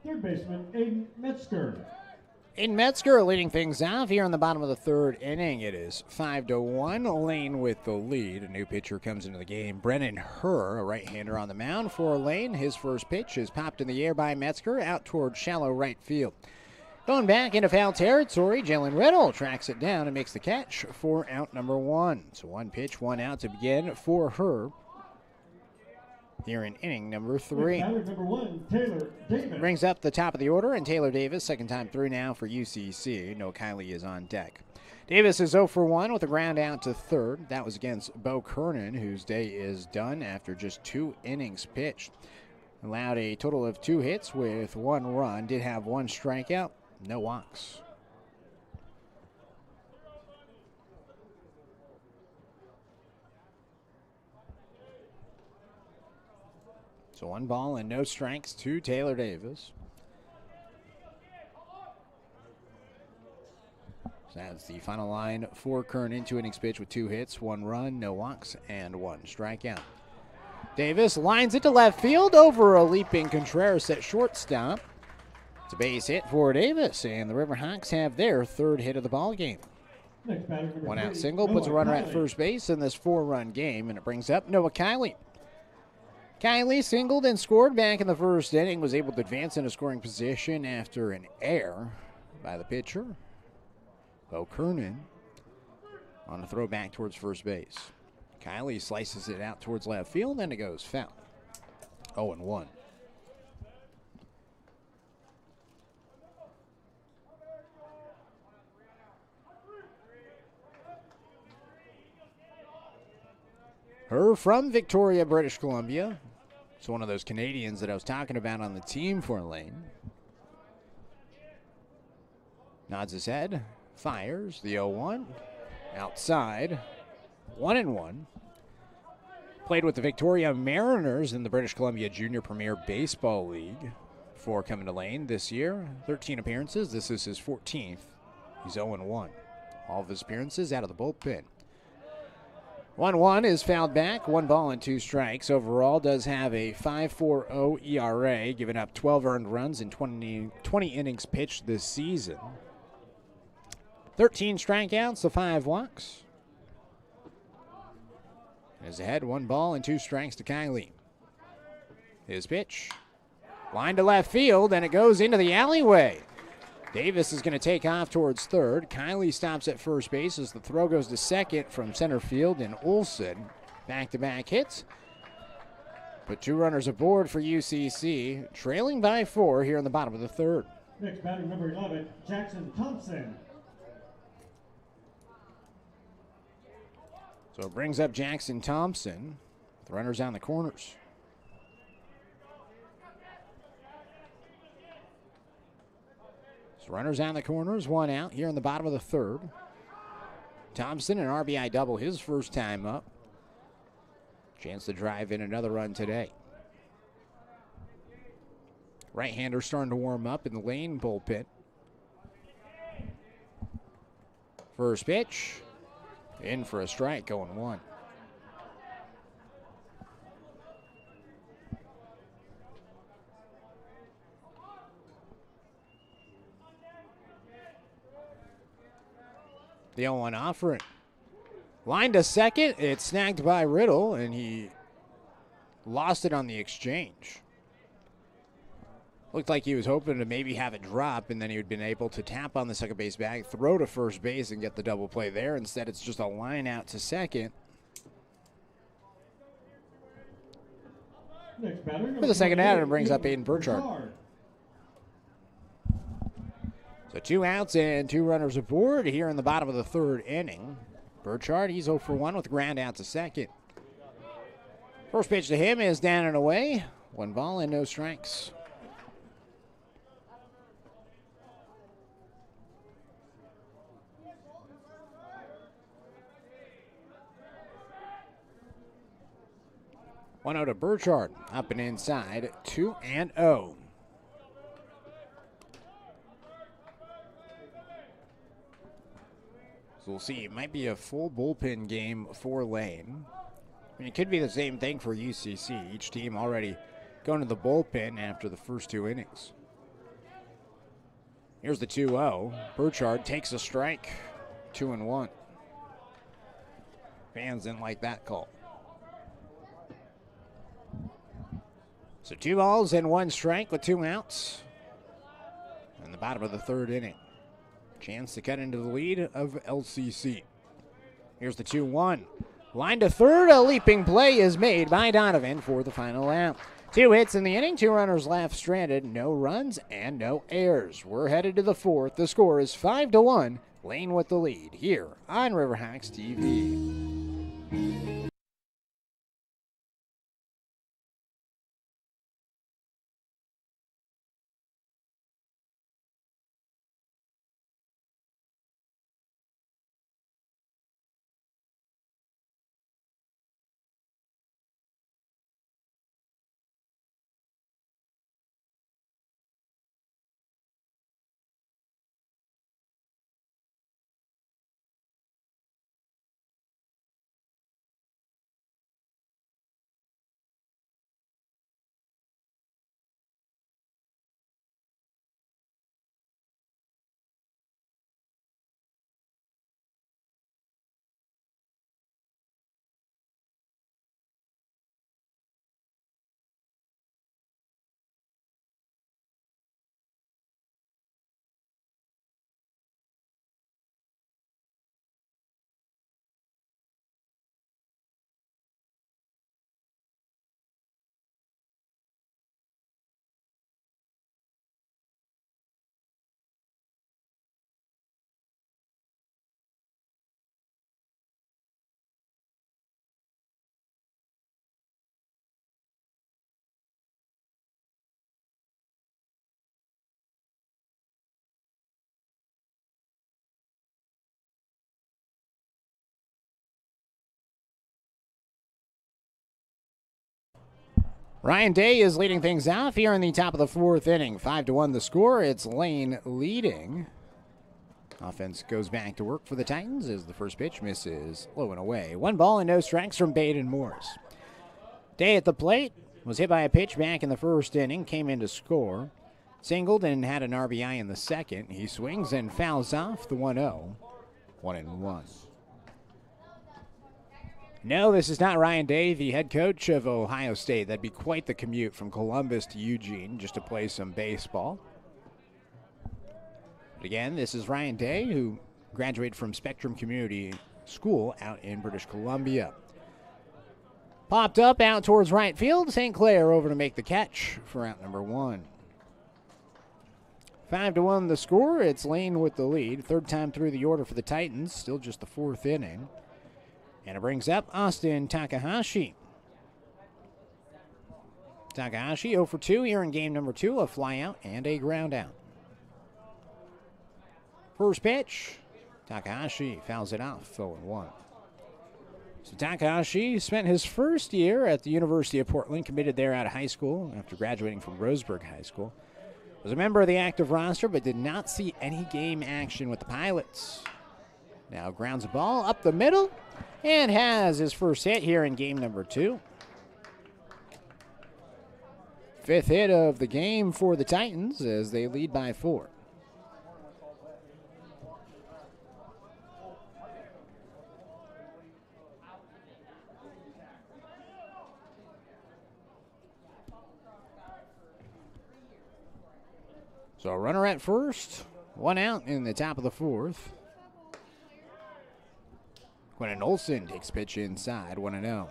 Speaker 2: Third baseman, Aiden Metzger.
Speaker 1: Aiden Metzger leading things off here in the bottom of the 3rd inning. It is 5-1. Lane with the lead. A new pitcher comes into the game. Brennan Herr, a right-hander on the mound for Lane. His first pitch is popped in the air by Metzger out toward shallow right field. Going back into foul territory, Jalen Riddle tracks it down and makes the catch for out number 1. So 1 pitch, 1 out to begin for Herr here in inning number 3.
Speaker 2: Batter number 1, Taylor Davis.
Speaker 1: Brings up the top of the order, and Taylor Davis, second time through now for UCC. No Kiley is on deck. Davis is 0 for 1 with a ground out to 3rd. That was against Bo Kernan, whose day is done after just 2 innings pitched. Allowed a total of 2 hits with 1 run. Did have 1 strikeout, no walks. So 1 ball and no strikes to Taylor Davis. So that's the final line for Kernan. 2 innings pitched with 2 hits, 1 run, no walks, and 1 strikeout. Davis lines it to left field over a leaping Contreras at shortstop. It's a base hit for Davis, and the Riverhawks have their 3rd hit of the ball game. 1 out single puts a runner at first base in this 4-run game, and it brings up Noah Kiley. Kiley singled and scored back in the 1st inning, was able to advance into scoring position after an error by the pitcher, Bo Kernan, on a throw back towards first base. Kiley slices it out towards left field, and it goes foul. 0-1. Her from Victoria, British Columbia. It's one of those Canadians that I was talking about on the team for Lane. Nods his head, fires the 0-1. Outside, 1-1. Played with the Victoria Mariners in the British Columbia Junior Premier Baseball League before coming to Lane this year. 13 appearances. This is his 14th. He's 0-1. All of his appearances out of the bullpen. 1-1 is fouled back. 1 ball and 2 strikes. Overall does have a 5.40 ERA, giving up 12 earned runs in 20 innings pitched this season. 13 strikeouts, the 5 walks. Is ahead, 1 ball and 2 strikes to Kylie. His pitch. Line to left field, and it goes into the alleyway. Davis is going to take off towards third. Kylie stops at first base as the throw goes to second from center field, and Olsen back-to-back hits. Put 2 runners aboard for UCC, trailing by 4 here in the bottom of the third.
Speaker 2: Next batter, number 11, Jackson Thompson.
Speaker 1: So it brings up Jackson Thompson with runners on the corners. So runners on the corners, 1 out here in the bottom of the third. Thompson, an RBI double his first time up. Chance to drive in another run today. Right-hander starting to warm up in the Lane bullpen. First pitch, in for a strike, going 1. The 0-1 offering. Line to second. It's snagged by Riddle, and he lost it on the exchange. Looked like he was hoping to maybe have it drop, and then he would have been able to tap on the second base bag, throw to first base, and get the double play there. Instead, it's just a line out to second.
Speaker 2: Next batter,
Speaker 1: For the second out, it brings up Aiden Burchard. So 2 outs and 2 runners aboard here in the bottom of the third inning. Burchard, he's 0 for 1 with ground out to second. First pitch to him is down and away. 1 ball and no strikes. One out to Burchard, up and inside, 2-0. So we'll see. It might be a full bullpen game for Lane. I mean, it could be the same thing for UCC. Each team already going to the bullpen after the first 2 innings. Here's the 2-0. Burchard takes a strike. 2-1. Fans didn't like that call. So 2 balls and 1 strike with 2 outs. In the bottom of the third inning. Chance to cut into the lead of LCC. Here's the 2-1. Line to third. A leaping play is made by Donovan for the final out. 2 hits in the inning. 2 runners left stranded. No runs and no errors. We're headed to the 4th. The score is 5-1. Lane with the lead here on Riverhawks TV. Ryan Day is leading things off here in the top of the 4th inning. 5-1 the score. It's Lane leading. Offense goes back to work for the Titans as the first pitch misses low and away. 1 ball and no strikes from Baden Morris. Day at the plate was hit by a pitch back in the 1st inning, came in to score. Singled and had an RBI in the 2nd. He swings and fouls off the 1-0. 1-1. No, this is not Ryan Day, the head coach of Ohio State. That'd be quite the commute from Columbus to Eugene just to play some baseball. But again, this is Ryan Day, who graduated from Spectrum Community School out in British Columbia. Popped up out towards right field. St. Clair over to make the catch for out number 1. 5-1 the score. It's Lane with the lead. 3rd time through the order for the Titans. Still just the 4th inning. And it brings up Austin Takahashi. Takahashi 0 for 2 here in game number 2. A fly out and a ground out. First pitch. Takahashi fouls it off. 0-1. So Takahashi spent his first year at the University of Portland, committed there out of high school after graduating from Roseburg High School. Was a member of the active roster, but did not see any game action with the Pilots. Now grounds a ball up the middle and has his first hit here in game number 2. 5th hit of the game for the Titans as they lead by 4. So a runner at first, 1 out in the top of the 4th. Quentin Olson takes pitch inside, 1-0.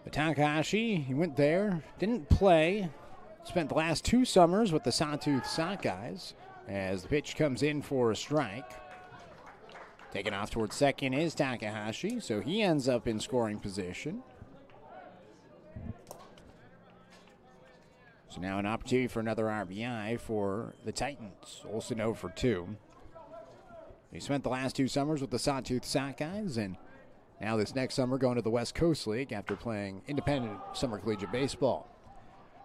Speaker 1: But Takahashi, he went there, didn't play. Spent the last 2 summers with the Sawtooth Sockeyes as the pitch comes in for a strike. Taking off towards second is Takahashi, so he ends up in scoring position. So now an opportunity for another RBI for the Titans. Olson 0 for 2. He spent the last 2 summers with the Sawtooth Sockeyes, and now this next summer going to the West Coast League after playing independent summer collegiate baseball.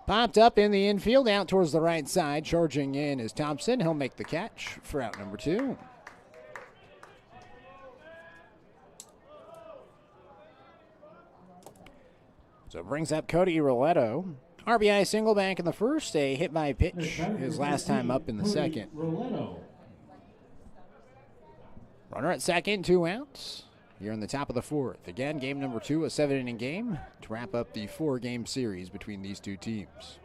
Speaker 1: Popped up in the infield, out towards the right side. Charging in is Thompson. He'll make the catch for out number 2. So it brings up Cody Roletto. RBI single back in the 1st, a hit by pitch his last time up in the 2nd. Runner at second, 2 outs. Here in the top of the 4th. Again, game number 2, a 7-inning game to wrap up the 4-game series between these 2 teams.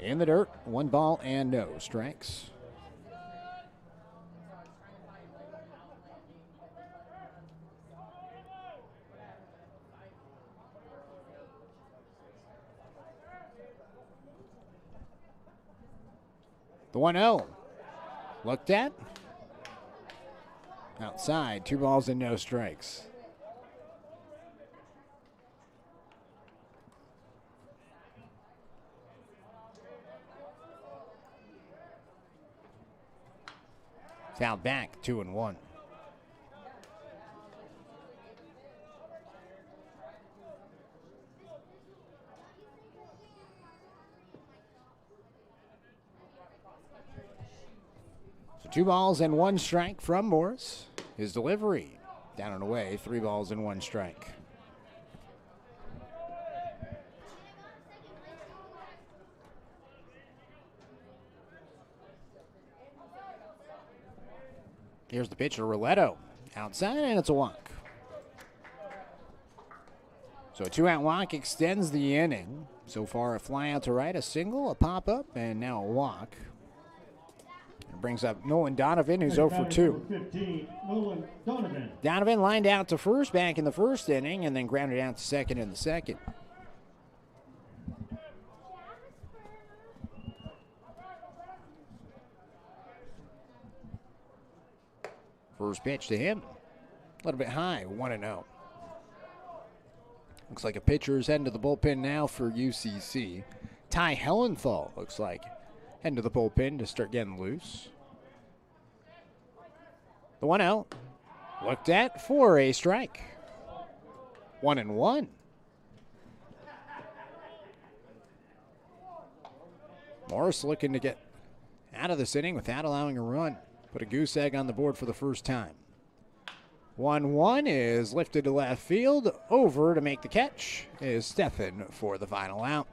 Speaker 1: In the dirt, 1 ball and no strikes. The 1-0. Looked at. Outside, 2 balls and no strikes. Fouled back, 2-1. So 2 balls and 1 strike from Morris. His delivery down and away, 3 balls and 1 strike. Here's the pitch to Roletto. Outside, and it's a walk. So a 2-out walk extends the inning. So far, a fly out to right, a single, a pop-up, and now a walk. It brings up Nolan Donovan, who's 0 for 2.
Speaker 2: 15, Nolan Donovan.
Speaker 1: Donovan lined out to first back in the 1st inning and then grounded out to second in the 2nd. First pitch to him, a little bit high, 1-0. Looks like a pitcher is heading to the bullpen now for UCC. Ty Hellenthal looks like heading to the bullpen to start getting loose. The 1-0 looked at for a strike. 1-1. Morris looking to get out of this inning without allowing a run. Put a goose egg on the board for the first time. 1-1 is lifted to left field. Over to make the catch is Stephan for the final out.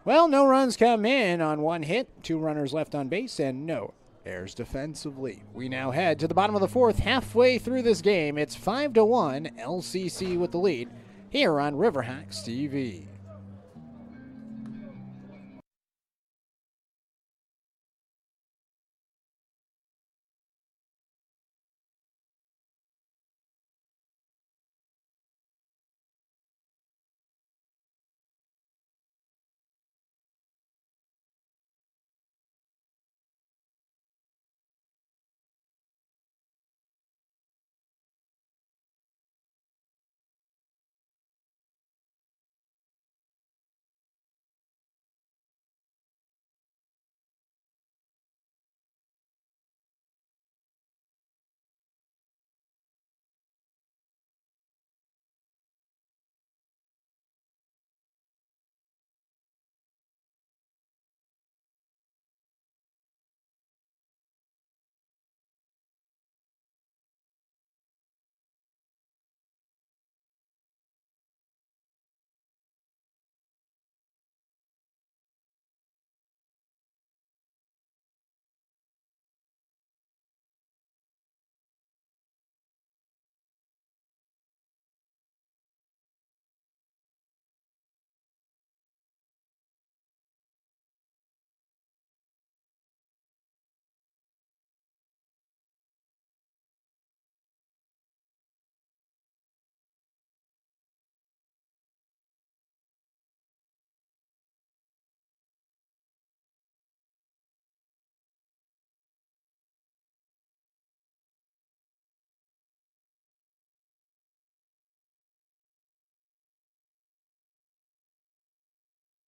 Speaker 1: Well, no runs come in on one hit. 2 runners left on base and no errors defensively. We now head to the bottom of the 4th, halfway through this game. It's 5-1, LCC with the lead here on Riverhawks TV.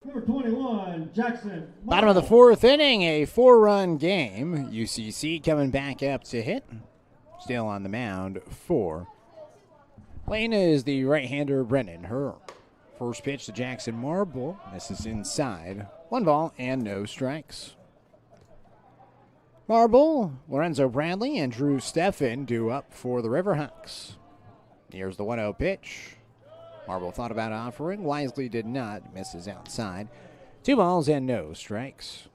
Speaker 2: Number 21, Jackson.
Speaker 1: Bottom of the 4th inning, a 4-run game. UCC coming back up to hit. Still on the mound for Lane is the right-hander Brennan Herr. First pitch to Jackson Marble. Misses inside. 1 ball and no strikes. Marble, Lorenzo Bradley, and Drew Stephan due up for the Riverhawks. Here's the 1-0 pitch. Marble thought about offering, wisely did not, misses outside. 2 balls and no strikes.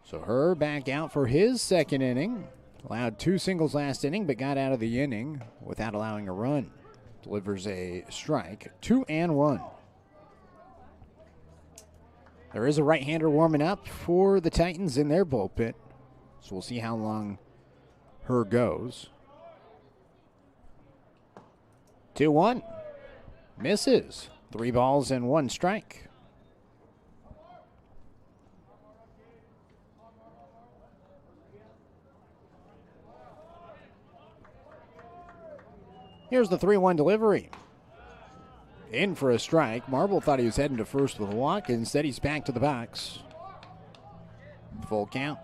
Speaker 1: So Herr back out for his second inning. Allowed 2 singles last inning, but got out of the inning without allowing a run. Delivers a strike, 2-1. There is a right-hander warming up for the Titans in their bullpen. So we'll see how long Herr goes. 2-1. Misses. 3 balls and 1 strike. Here's the 3-1 delivery. In for a strike. Marble thought he was heading to first with a walk. Instead, he's back to the box. Full count.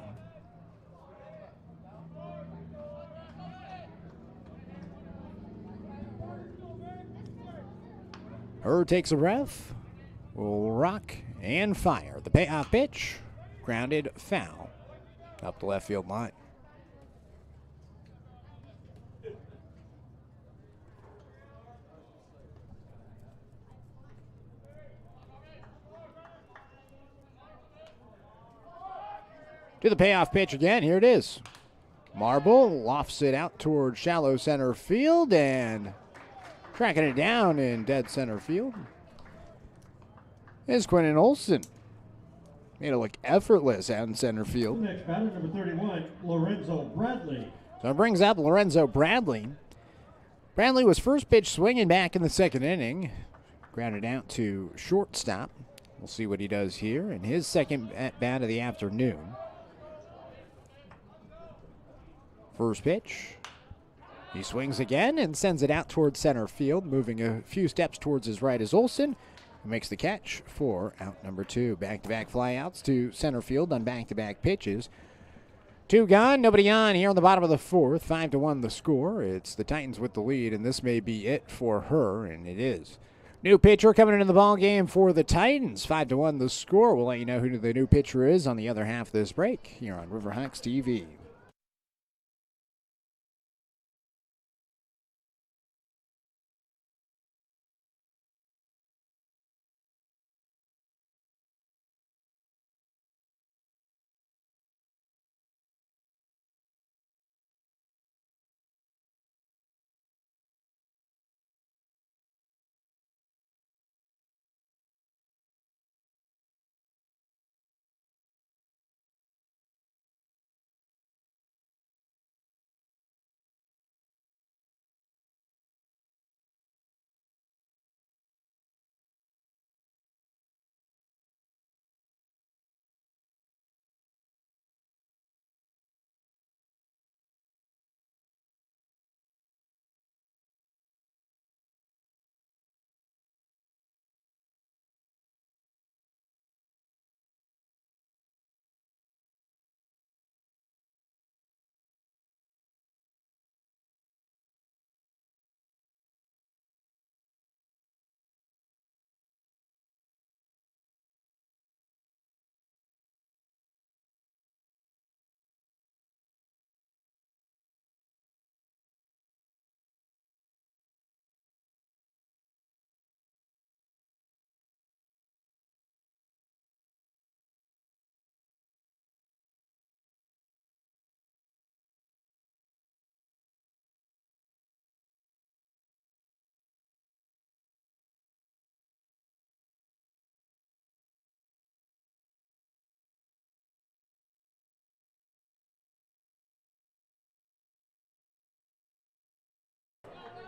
Speaker 1: Herr takes a breath, will rock and fire. The payoff pitch, grounded foul up the left field line. To the payoff pitch again, here it is. Marble lofts it out towards shallow center field and tracking it down in dead center field is Quentin Olson. Made it look effortless out in center field.
Speaker 2: Next batter, number 31, Lorenzo Bradley.
Speaker 1: So it brings up Lorenzo Bradley. Bradley was first pitch swinging back in the second inning. Grounded out to shortstop. We'll see what he does here in his second at-bat of the afternoon. First pitch. He swings again and sends it out towards center field, moving a few steps towards his right is Olson, who makes the catch for out number 2. Back-to-back flyouts to center field on back-to-back pitches. 2 gone, nobody on here on the bottom of the 4th. 5-1 the score. It's the Titans with the lead, and this may be it for Herr, and it is. New pitcher coming into the ball game for the Titans. 5-1 the score. We'll let you know who the new pitcher is on the other half of this break here on Riverhawks TV.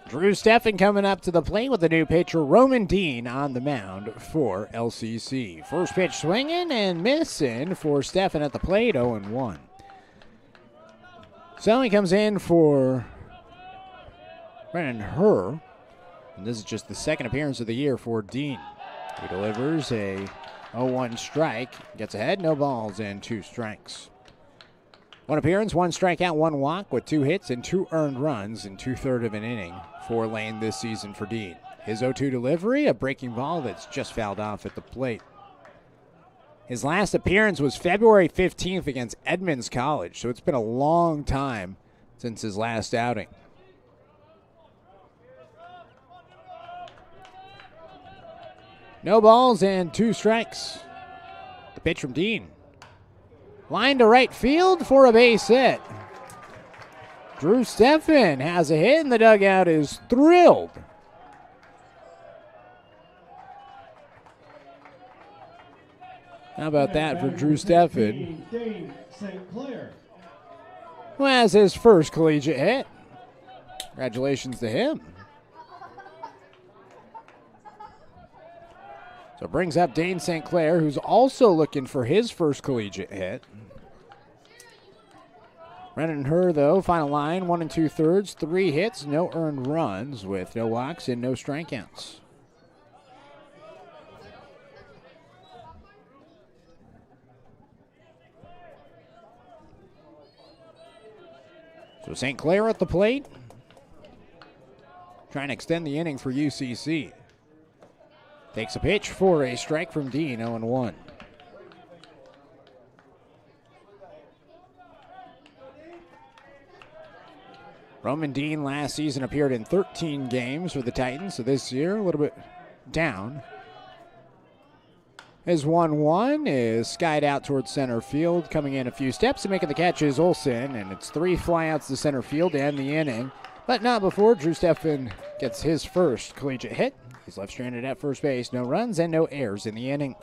Speaker 1: Drew Steffen coming up to the plate with the new pitcher, Roman Dean, on the mound for LCC. First pitch swinging and missing for Steffen at the plate, 0-1. So he comes in for Brennan Herr, and this is just the second appearance of the year for Dean. He delivers a 0-1 strike, gets ahead, no balls and 2 strikes. 1 appearance, 1 strikeout, 1 walk with 2 hits and 2 earned runs in 2/3 of an inning for Lane this season for Dean. His 0-2 delivery, a breaking ball that's just fouled off at the plate. His last appearance was February 15th against Edmonds College, so it's been a long time since his last outing. No balls and 2 strikes. The pitch from Dean. Line to right field for a base hit. Drew Steffen has a hit, and the dugout is thrilled. How about that for Drew Steffen, who has his first collegiate hit? Congratulations to him. So it brings up Dane St. Clair, who's also looking for his first collegiate hit. Brennan Herr, though, final line, 1 2/3, 3 hits, no earned runs with no walks and no strikeouts. So St. Clair at the plate, trying to extend the inning for UCC. Takes a pitch for a strike from Dean, 0-1. Roman Dean last season appeared in 13 games for the Titans, so this year a little bit down. His 1-1 is skied out towards center field. Coming in a few steps and making the catch is Olsen, and it's 3 flyouts to center field to end the inning. But not before Drew Steffen gets his first collegiate hit. He's left stranded at first base. No runs and no errors in the inning.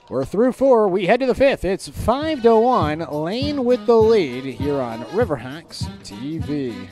Speaker 1: We're through 4. We head to the 5th. It's 5-1. Lane with the lead here on Riverhawks TV.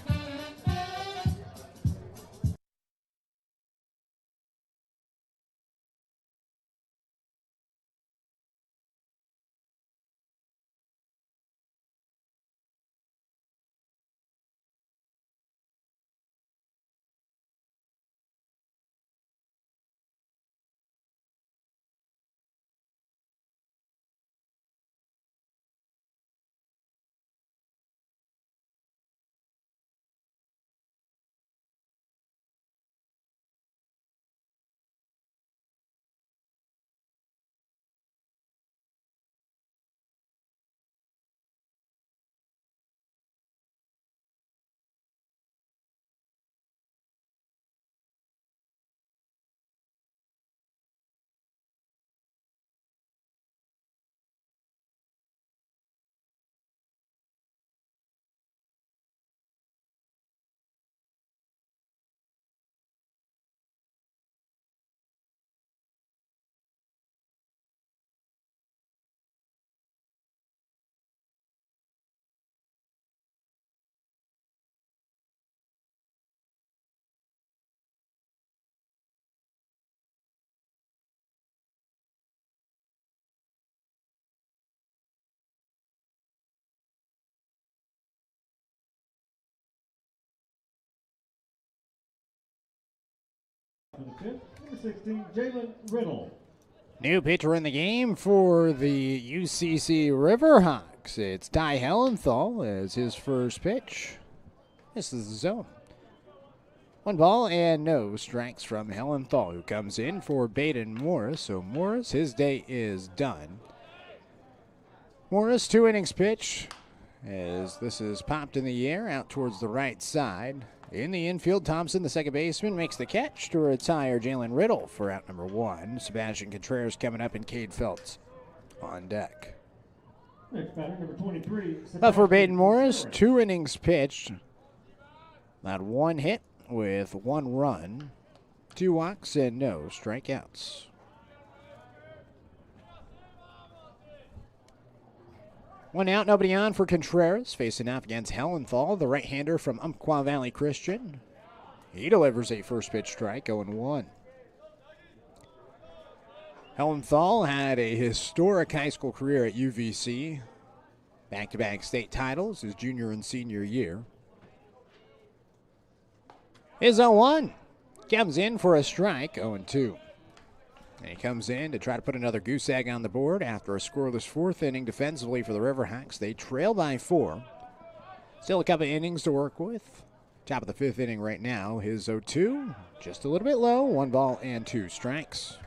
Speaker 2: For the fifth, number 16, Jalen Riddle.
Speaker 1: New pitcher in the game for the UCC Riverhawks. It's Ty Hellenthal as his first pitch. This is the zone. 1 ball and no strikes from Hellenthal, who comes in for Baden Morris. So Morris, his day is done. Morris, 2 innings pitch, as this is popped in the air out towards the right side. In the infield, Thompson, the second baseman, makes the catch to retire Jalen Riddle for out number 1. Sebastian Contreras coming up, and Cade Phelps on deck.
Speaker 2: Next batter, number 23.
Speaker 1: But for Baden Morris, 2 innings pitched. Not 1 hit with 1 run, 2 walks, and no strikeouts. One out, nobody on for Contreras, facing off against Hellenthal, the right-hander from Umpqua Valley Christian. He delivers a first pitch strike, 0-1. Hellenthal had a historic high school career at UVC. Back-to-back state titles his junior and senior year. Is 0-1. Comes in for a strike, 0-2. And he comes in to try to put another goose egg on the board after a scoreless 4th inning defensively for the Riverhawks. They trail by 4. Still a couple innings to work with. Top of the 5th inning right now. His 0-2, just a little bit low. 1 ball and 2 strikes.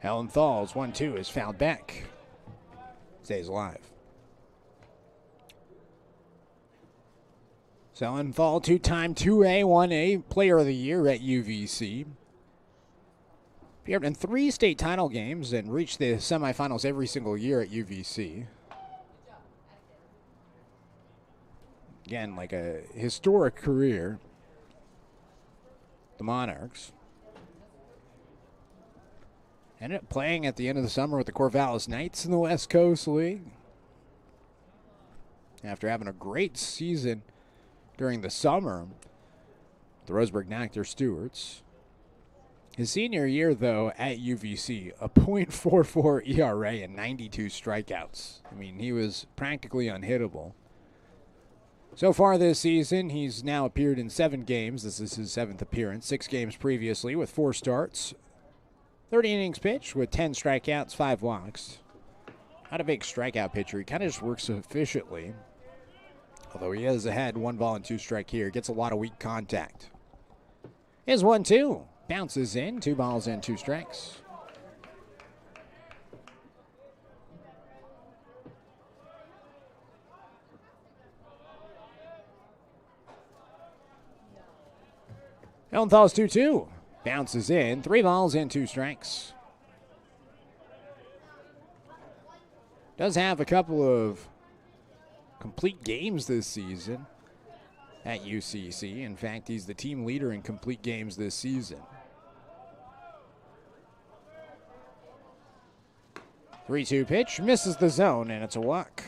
Speaker 1: Hellenthal's 1-2 is fouled back. Stays alive. So Hellenthal, 2-time 2A, 1A player of the year at UVC. Appeared in 3 state title games and reached the semifinals every single year at UVC. Again, like a historic career. The Monarchs. Ended up playing at the end of the summer with the Corvallis Knights in the West Coast League. After having a great season during the summer, the Roseburg knocked their Stewarts. His senior year, though, at UVC, a .44 ERA and 92 strikeouts. I mean, he was practically unhittable. So far this season, he's now appeared in 7 games. This is his 7th appearance. 6 games previously with 4 starts. 30 innings pitched with 10 strikeouts, 5 walks. Not a big strikeout pitcher. He kind of just works efficiently. Although he has had 1 ball and 2 strike here. Gets a lot of weak contact. Here's 1-2. Bounces in, 2 balls and 2 strikes. Hellenthal's 2-2. Bounces in, 3 balls and 2 strikes. Does have a couple of complete games this season at UCC. In fact, he's the team leader in complete games this season. 3-2 pitch, misses the zone, and it's a walk.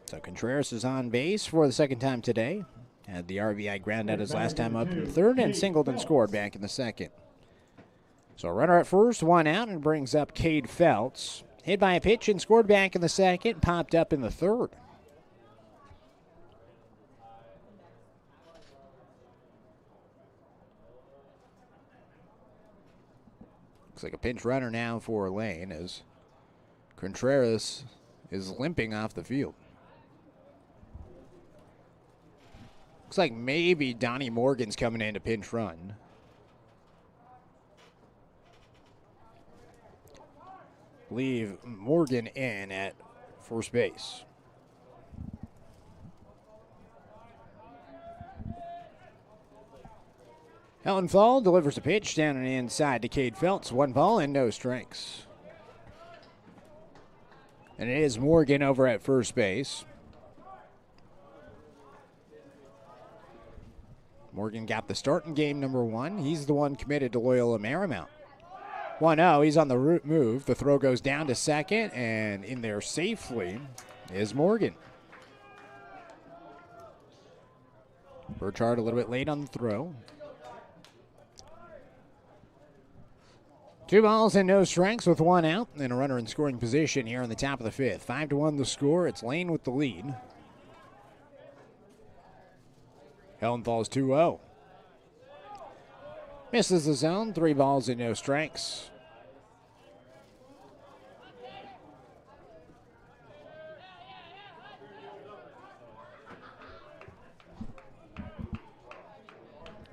Speaker 1: So Contreras is on base for the 2nd time today. Had the RBI ground out his last time up in the 3rd and singled and scored back in the 2nd. So a runner at first, 1 out, and brings up Cade Phelps. Hit by a pitch and scored back in the 2nd, popped up in the 3rd. Looks like a pinch runner now for Lane as Contreras is limping off the field. Looks like maybe Donnie Morgan's coming in to pinch run. Leave Morgan in at first base. Hellenthal delivers a pitch down and inside to Cade Phelps. 1 ball and no strikes. And it is Morgan over at first base. Morgan got the start in game number 1. He's the one committed to Loyola Marymount. 1-0, he's on the move. The throw goes down to 2nd, and in there safely is Morgan. Burchard a little bit late on the throw. 2 balls and no strikes with 1 out and a runner in scoring position here in the top of the 5th. 5-1 the score. It's Lane with the lead. Hellenthal's 2-0. Misses the zone. 3 balls and no strikes.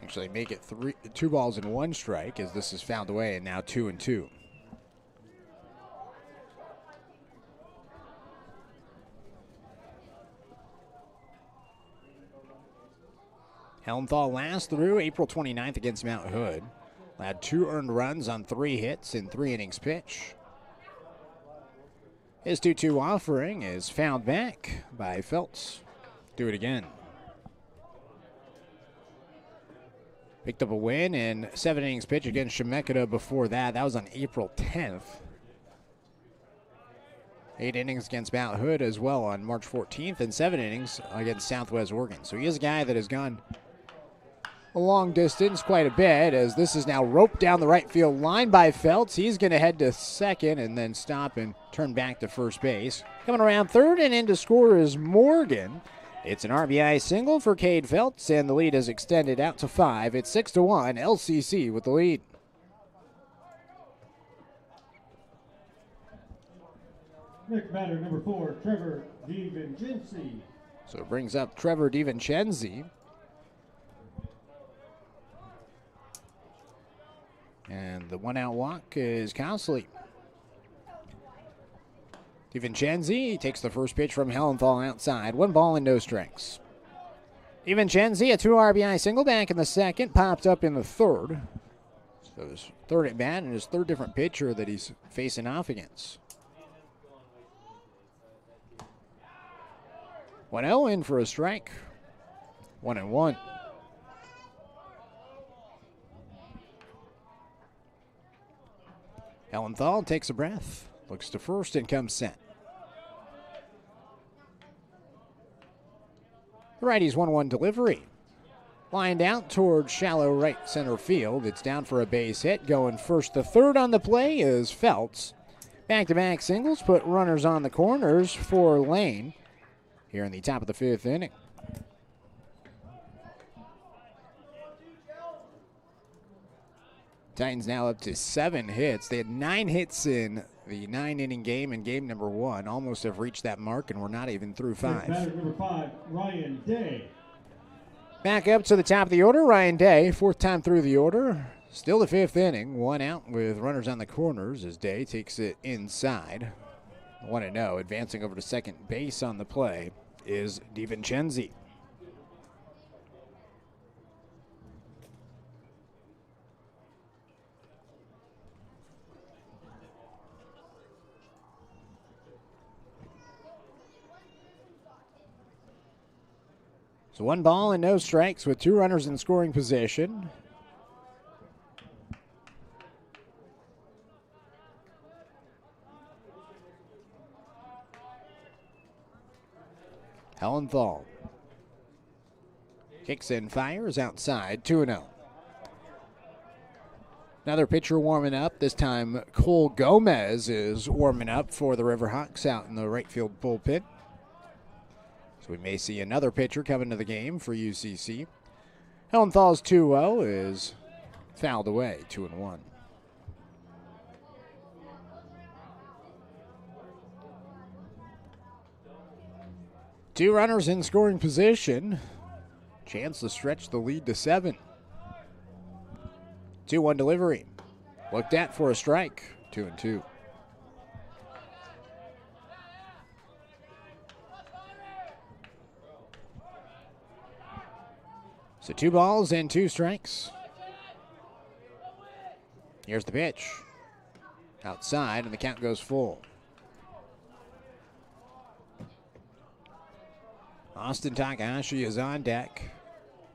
Speaker 1: Actually make it 2 balls and 1 strike as this is fouled away, and now 2-2. Hellenthal last through April 29th against Mount Hood. Had 2 earned runs on 3 hits in 3 innings pitch. His 2-2 offering is fouled back by Feltz. Do it again. Picked up a win in 7 innings pitch against Chemeketa before that. That was on April 10th. 8 innings against Mount Hood as well on March 14th, and 7 innings against Southwest Oregon. So he is a guy that has gone a long distance quite a bit, as this is now roped down the right field line by Feltz. He's going to head to second and then stop and turn back to first base. Coming around third and in to score is Morgan. It's an RBI single for Cade Feltz, and the lead is extended out to 5. It's 6-1, LCC with the lead.
Speaker 2: Next batter, number 4, Trevor DiVincenzi.
Speaker 1: So it brings up Trevor DiVincenzi. And the 1-out walk is Cowsley. DiVincenzi takes the first pitch from Hellenthal outside. 1 ball and no strikes. DiVincenzi, a 2 RBI single back in the second, popped up in the third. So his third at bat and his third different pitcher that he's facing off against. 1-0 in for a strike. 1-1. Hellenthal takes a breath, looks to first and comes set. The righty's 1-1 delivery. Lined out towards shallow right center field. It's down for a base hit. Going first to third on the play is Feltz. Back-to-back singles put runners on the corners for Lane here in the top of the 5th inning. Titans now up to 7 hits. They had 9 hits in the 9-inning game in game number 1. Almost have reached that mark, and we're not even through 5.
Speaker 2: Batter number 5, Ryan Day.
Speaker 1: Back up to the top of the order, Ryan Day, 4th time through the order. Still the 5th inning, 1 out with runners on the corners as Day takes it inside. 1-0, advancing over to second base on the play is DiVincenzi. So 1 ball and no strikes with 2 runners in scoring position. Hellenthal kicks in, fires outside, 2-0. Another pitcher warming up. This time Cole Gomez is warming up for the Riverhawks out in the right field bullpen. So we may see another pitcher come into the game for UCC. Hellenthal's 2-0 is fouled away, 2-1. Two runners in scoring position. Chance to stretch the lead to 7. 2-1 delivery. Looked at for a strike, 2-2. So 2 balls and 2 strikes. Here's the pitch. Outside, and the count goes full. Austin Takahashi is on deck,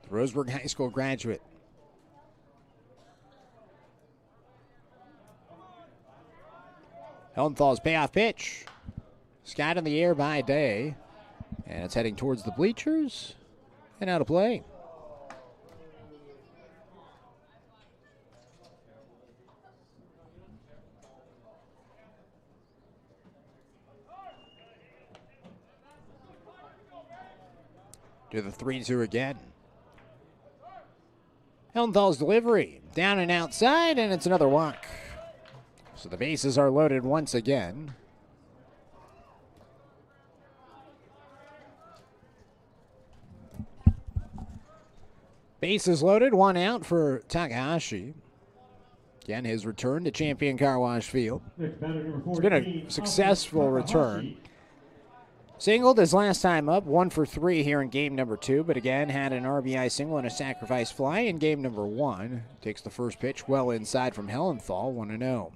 Speaker 1: the Roseburg High School graduate. Hellenthal's payoff pitch. Skied in the air by Day, and it's heading towards the bleachers and out of play. To the 3-2 again. Helmthal's delivery. Down and outside, and it's another walk. So the bases are loaded once again. Bases loaded, 1 out for Takahashi. Again, his return to Champion Car Wash Field. It's been a successful return. Singled his last time up, 1 for 3 here in game number 2, but again had an RBI single and a sacrifice fly in game number 1. Takes the first pitch well inside from Helmthal, 1-0.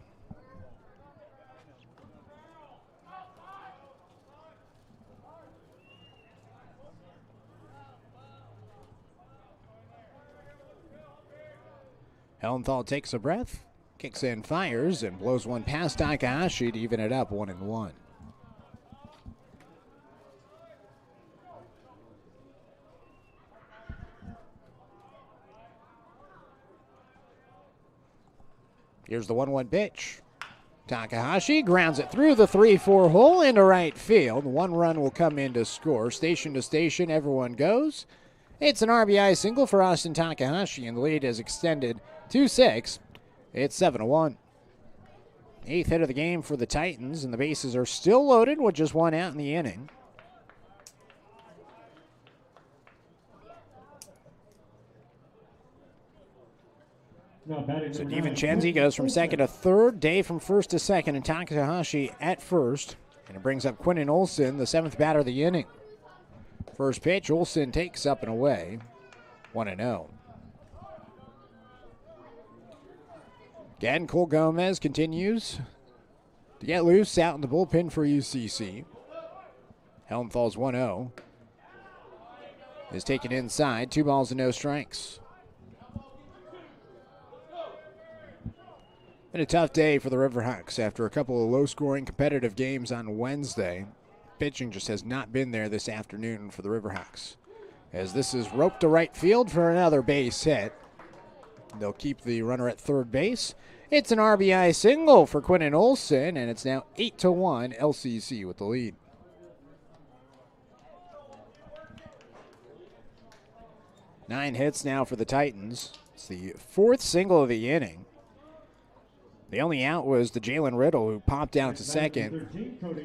Speaker 1: Helmthal takes a breath, kicks in, fires, and blows one past Takahashi to even it up 1-1. Here's the 1-1 pitch. Takahashi grounds it through the 3-4 hole into right field. 1 run will come in to score. Station to station, everyone goes. It's an RBI single for Austin Takahashi, and the lead is extended to 6. It's 7-1. 8th hit of the game for the Titans, and the bases are still loaded with just 1 out in the inning. So DiVincenzi goes from second to third, Day from first to second, and Takahashi at first. And it brings up Quinton Olson, the 7th batter of the inning. First pitch, Olson takes up and away, 1-0. Again, Cole Gomez continues to get loose out in the bullpen for UCC. Helmthal's 1-0. Is taken inside, 2 balls and no strikes. Been a tough day for the Riverhawks after a couple of low-scoring competitive games on Wednesday. Pitching just has not been there this afternoon for the Riverhawks. As this is roped to right field for another base hit. They'll keep the runner at third base. It's an RBI single for Quinton Olson, and it's now 8-1 LCC with the lead. Nine hits now for the Titans. It's the 4th single of the inning. The only out was the Jalen Riddle, who popped out to second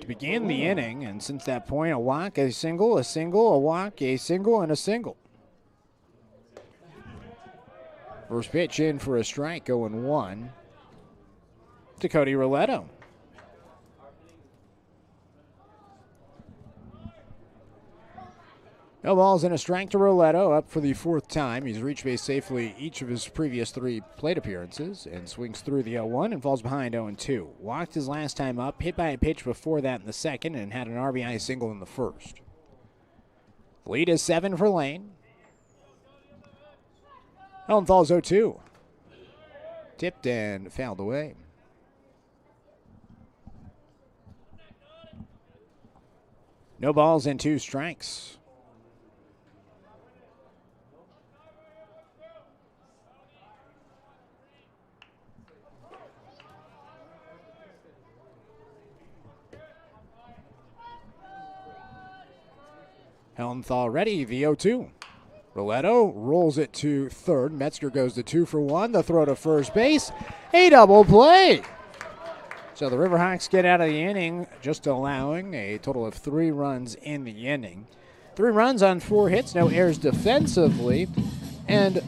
Speaker 1: to begin the inning, and since that point, a walk, a single, a walk, a single, and a single. First pitch in for a strike, 0-1 to Cody Roletto. No balls and a strike to Roletto, up for the 4th time. He's reached base safely each of his previous 3 plate appearances and swings through the 0-1 and falls behind 0-2. Walked his last time up, hit by a pitch before that in the 2nd, and had an RBI single in the 1st. The lead is 7 for Lane. Helmthal's 0-2. Tipped and fouled away. No balls and 2 strikes. Helmthal ready, the 0-2. Roletto rolls it to third. Metzger goes to 2 for 1. The throw to first base. A double play. So the Riverhawks get out of the inning, just allowing a total of 3 runs in the inning. 3 runs on 4 hits, no errors defensively, and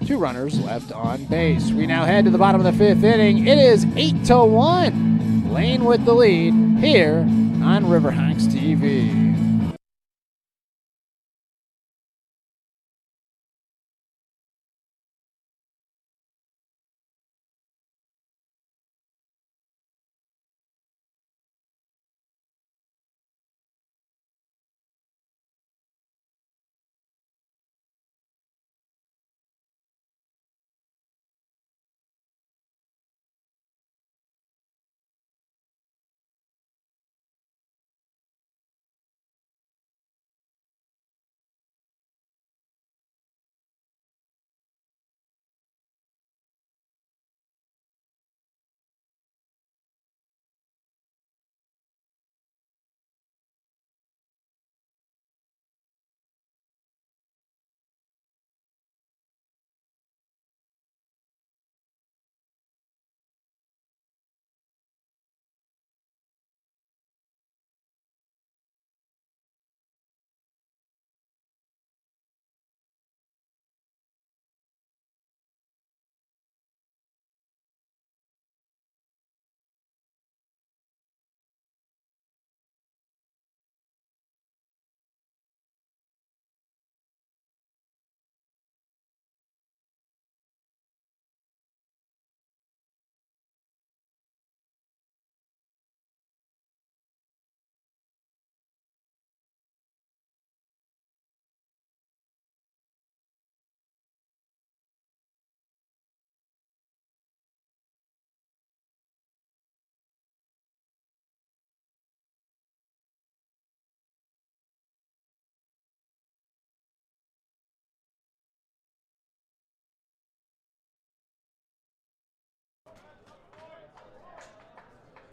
Speaker 1: 2 runners left on base. We now head to the bottom of the 5th inning. It is 8-1. Lane with the lead here on Riverhawks TV.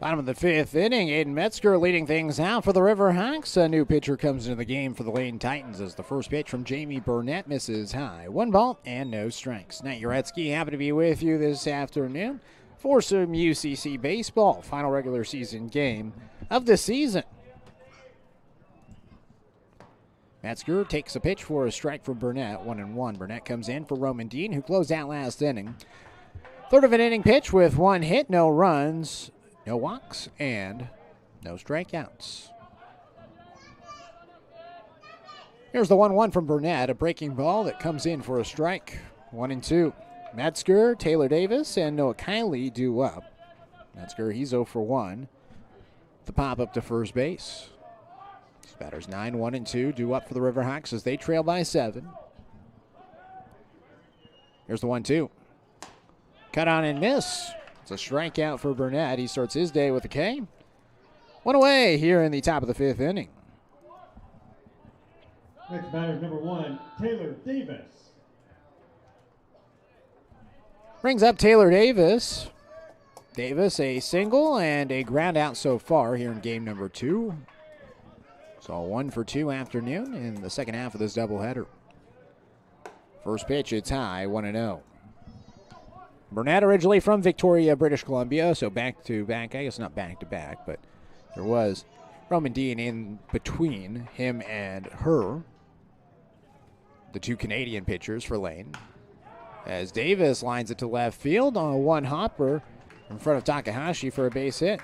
Speaker 1: Bottom of the fifth inning, Aiden Metzger leading things out for the Riverhawks. A new pitcher comes into the game for the Lane Titans as the first pitch from Jamie Burnett misses high. 1 ball and no strikes. Nat Jarecki happy to be with you this afternoon for some UCC baseball. Final regular season game of the season. Metzger takes a pitch for a strike from Burnett, 1-1. Burnett comes in for Roman Dean, who closed out last inning. Third of an inning pitch with 1 hit, no runs, no walks, and no strikeouts. Here's the 1-1 from Burnett, a breaking ball that comes in for a strike. 1-2. Metzger, Taylor Davis, and Noah Kiley due up. Metzger, he's 0 for 1. The pop up to first base. These batters 9, 1, and 2 due up for the Riverhawks as they trail by 7. Here's the 1-2. Cut on and miss. It's a strikeout for Burnett. He starts his day with a K. 1 away here in the top of the fifth inning.
Speaker 2: Next batter, number 1, Taylor Davis.
Speaker 1: Brings up Taylor Davis. Davis a single and a ground out so far here in game number 2. So 1 for 2 afternoon in the second half of this doubleheader. First pitch, it's high, 1-0. Burnett originally from Victoria, British Columbia, so back-to-back, I guess not back-to-back, but there was Roman Dean in between him and her, the 2 Canadian pitchers for Lane. As Davis lines it to left field on a 1-hopper in front of Takahashi for a base hit.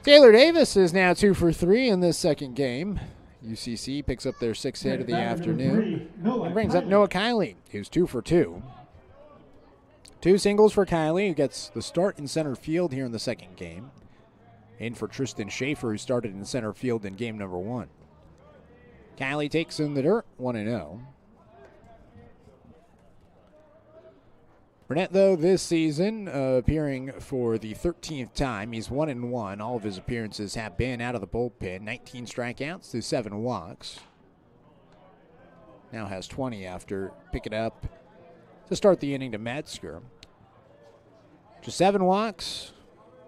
Speaker 1: Taylor Davis is now 2 for 3 in this second game. UCC picks up their 6th hit of the afternoon and brings up Noah Kiley, who's 2 for 2. 2 singles for Kiley, who gets the start in center field here in the second game. In for Tristan Schaefer, who started in center field in game number 1. Kiley takes in the dirt, 1-0. Burnett, though, this season appearing for the 13th time. He's 1-1. All of his appearances have been out of the bullpen. 19 strikeouts to 7 walks. Now has 20 after picking up to start the inning to Metzger. Just 7 walks,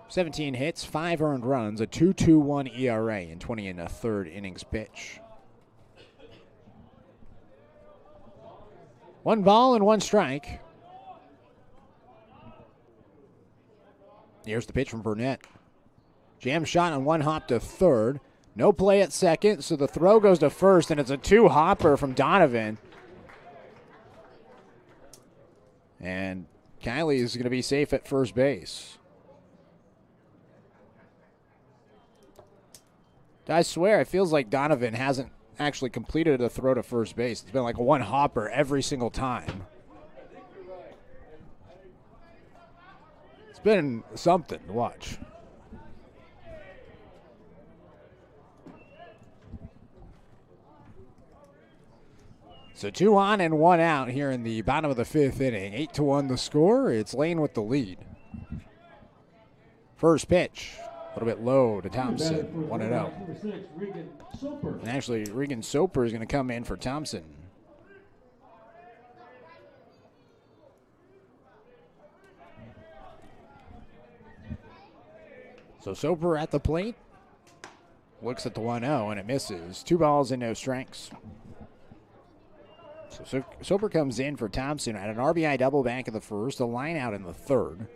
Speaker 1: 17 hits, 5 earned runs, a 2.21 ERA in 20 1/3 innings pitch. 1 ball and 1 strike. Here's the pitch from Burnett. Jam shot on 1 hop to third. No play at second, so the throw goes to first, and it's a 2-hopper from Donovan. And Kiley is going to be safe at first base. I swear, it feels like Donovan hasn't actually completed a throw to first base. It's been like a 1-hopper every single time. It's been something to watch. So 2 on and 1 out here in the bottom of the 5th inning. 8-1 the score. It's Lane with the lead. First pitch, a little bit low to Thompson, 1-0. And actually, Regan Soper is going to come in for Thompson. So Soper at the plate, looks at the 1-0 and it misses. 2 balls and no strikes. So Soper comes in for Thompson at an RBI double back in the first, a line out in the third.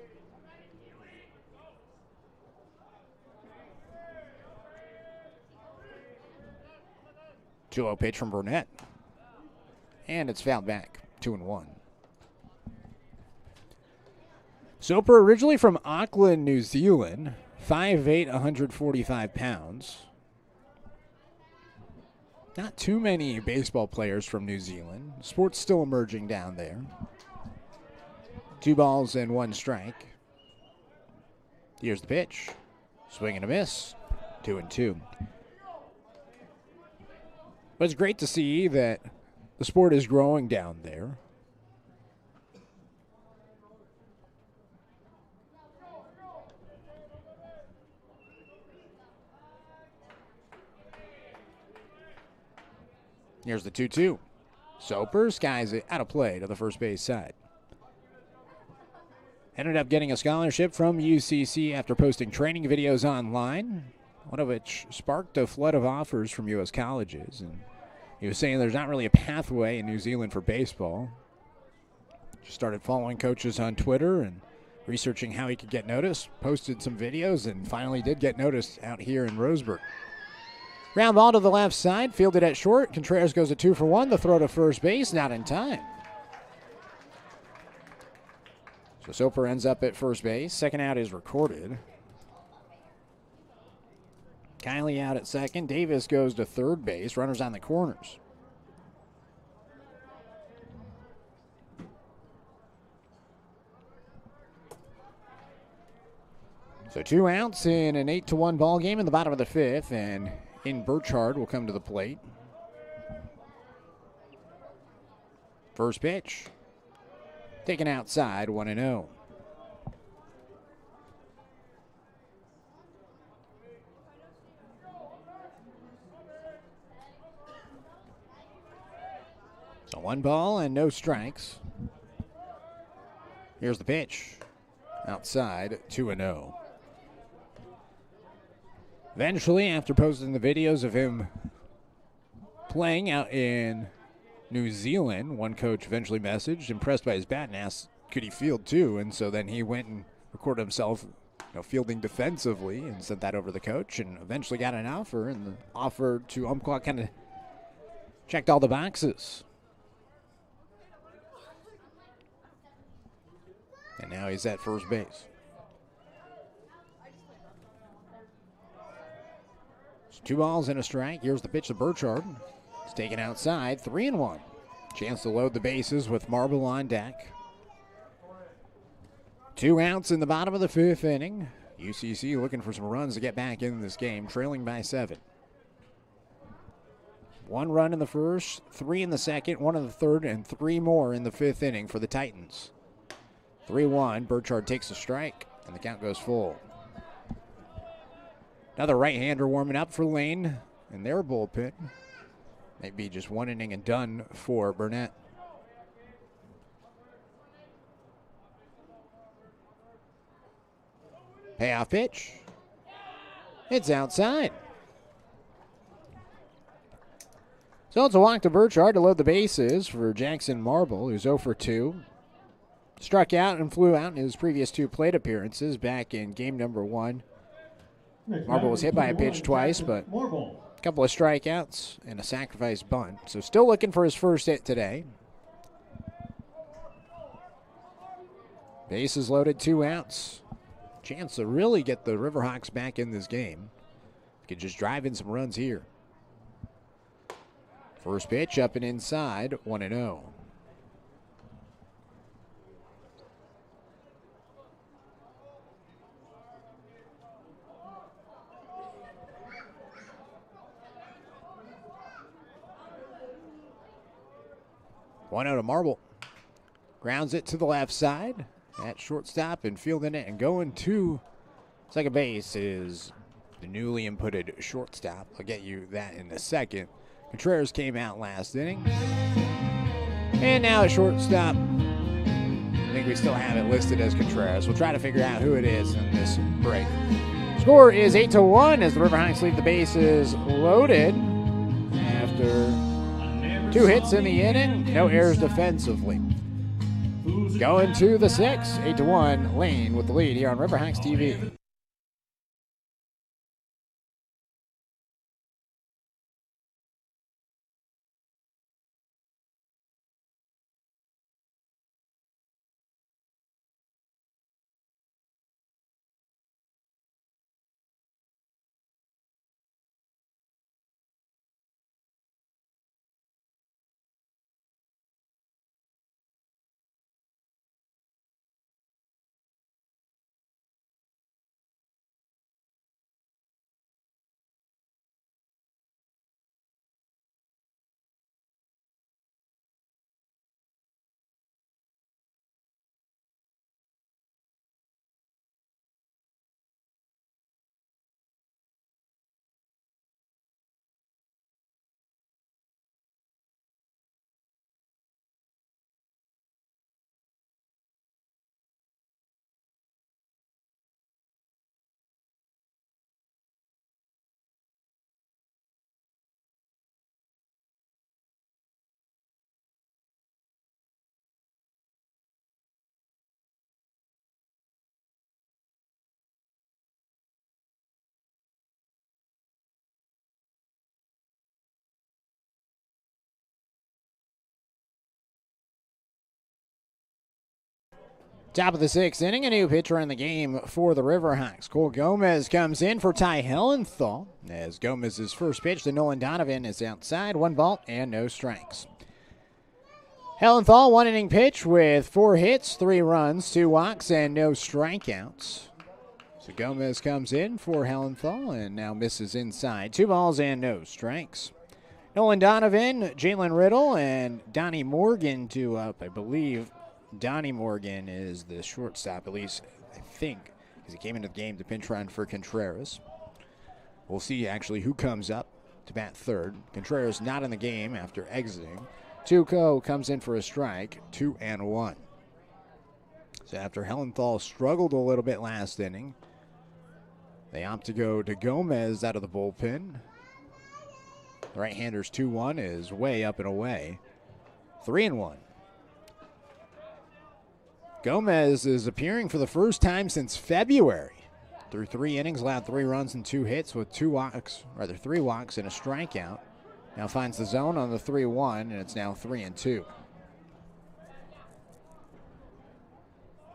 Speaker 1: Two-0 pitch from Burnett. And it's fouled back, 2-1. Soper originally from Auckland, New Zealand, 5'8", 145 pounds. Not too many baseball players from New Zealand. Sport's still emerging down there. 2 balls and 1 strike. Here's the pitch. Swing and a miss. 2-2. But it's great to see that the sport is growing down there. Here's the 2-2. Soper skies it out of play to the first base side. Ended up getting a scholarship from UCC after posting training videos online, one of which sparked a flood of offers from U.S. colleges. And he was saying there's not really a pathway in New Zealand for baseball. Just started following coaches on Twitter and researching how he could get noticed, posted some videos, and finally did get noticed out here in Roseburg. Ground ball to the left side, fielded at short. Contreras goes to 2 for 1. The throw to first base, not in time. So Soper ends up at first base. Second out is recorded. Kiley out at second. Davis goes to third base. Runners on the corners. So 2 outs in an 8-1 ball game in the bottom of the 5th, and in Burchard will come to the plate. First pitch. Taken outside, 1-0. So 1 ball and no strikes. Here's the pitch. Outside, 2-0. Eventually, after posting the videos of him playing out in New Zealand, one coach eventually messaged, impressed by his bat, and asked, could he field too? And so then he went and recorded himself fielding defensively and sent that over to the coach, and eventually got an offer, and the offer to Umpqua kind of checked all the boxes. And now he's at first base. 2 balls and a strike. Here's the pitch to Burchard. It's taken outside, 3-1. Chance to load the bases with Marble on deck. 2 outs in the bottom of the 5th inning. UCC looking for some runs to get back in this game, trailing by 7. 1 run in the first, 3 in the second, 1 in the third, and 3 more in the 5th inning for the Titans. 3-1. Burchard takes a strike, and the count goes full. Another right-hander warming up for Lane in their bullpen. Maybe just 1 inning and done for Burnett. Payoff pitch. It's outside. So it's a walk to Burchard to load the bases for Jackson Marble, who's 0 for 2. Struck out and flew out in his previous 2 plate appearances back in game number 1. Marble was hit by a pitch twice, but a couple of strikeouts and a sacrifice bunt. So still looking for his first hit today. Bases loaded, 2 outs. Chance to really get the Riverhawks back in this game. Could just drive in some runs here. First pitch up and inside, 1-0. One out of Marble. Grounds it to the left side. At shortstop and fielding it and going to second base is the newly inputted shortstop. I'll get you that in a second. Contreras came out last inning. And now at shortstop, I think we still have it listed as Contreras. We'll try to figure out who it is in this break. Score is 8-1 as the Riverhawks leave the bases loaded after 2 hits in the inning, no errors defensively. Going to the 6th, 8-1, Lane with the lead here on Riverhawks TV. Top of the 6th inning, a new pitcher in the game for the Riverhawks. Cole Gomez comes in for Ty Hellenthal. As Gomez's first pitch to Nolan Donovan is outside, 1 ball and no strikes. Hellenthal, 1 inning pitch with 4 hits, 3 runs, 2 walks, and no strikeouts. So Gomez comes in for Hellenthal and now misses inside. 2 balls and no strikes. Nolan Donovan, Jalen Riddle, and Donnie Morgan due up, I believe. Donnie Morgan is the shortstop, at least I think, because he came into the game to pinch run for Contreras. We'll see actually who comes up to bat third. Contreras not in the game after exiting. Tuco comes in for a strike, 2-1. So after Hellenthal struggled a little bit last inning, they opt to go to Gomez out of the bullpen. The right-hander's 2-1 is way up and away, 3-1. Gomez is appearing for the first time since February. Through 3 innings, allowed 3 runs and 2 hits with 3 walks and a strikeout. Now finds the zone on the 3-1, and it's now 3-2.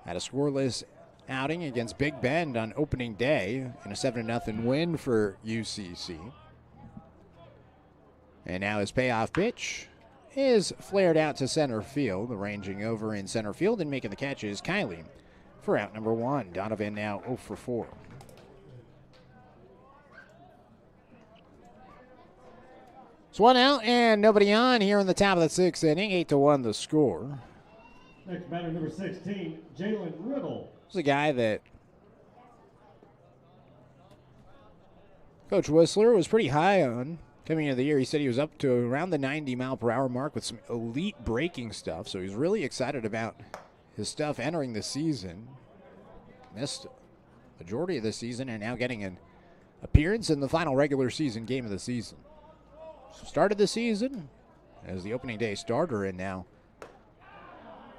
Speaker 1: Had a scoreless outing against Big Bend on opening day in a 7-0 win for UCC. And now his payoff pitch is flared out to center field. Arranging over in center field and making the catch is Kylie for out number 1. Donovan now 0 for 4. It's 1 out and nobody on here in the top of the 6th inning. 8-1 the score.
Speaker 2: Next batter, number 16, Jalen Riddle.
Speaker 1: This is a guy that Coach Whistler was pretty high on. Coming into the year, he said he was up to around the 90-mile-per-hour mark with some elite braking stuff, so he's really excited about his stuff entering the season. Missed the majority of the season and now getting an appearance in the final regular season game of the season. So started the season as the opening day starter and now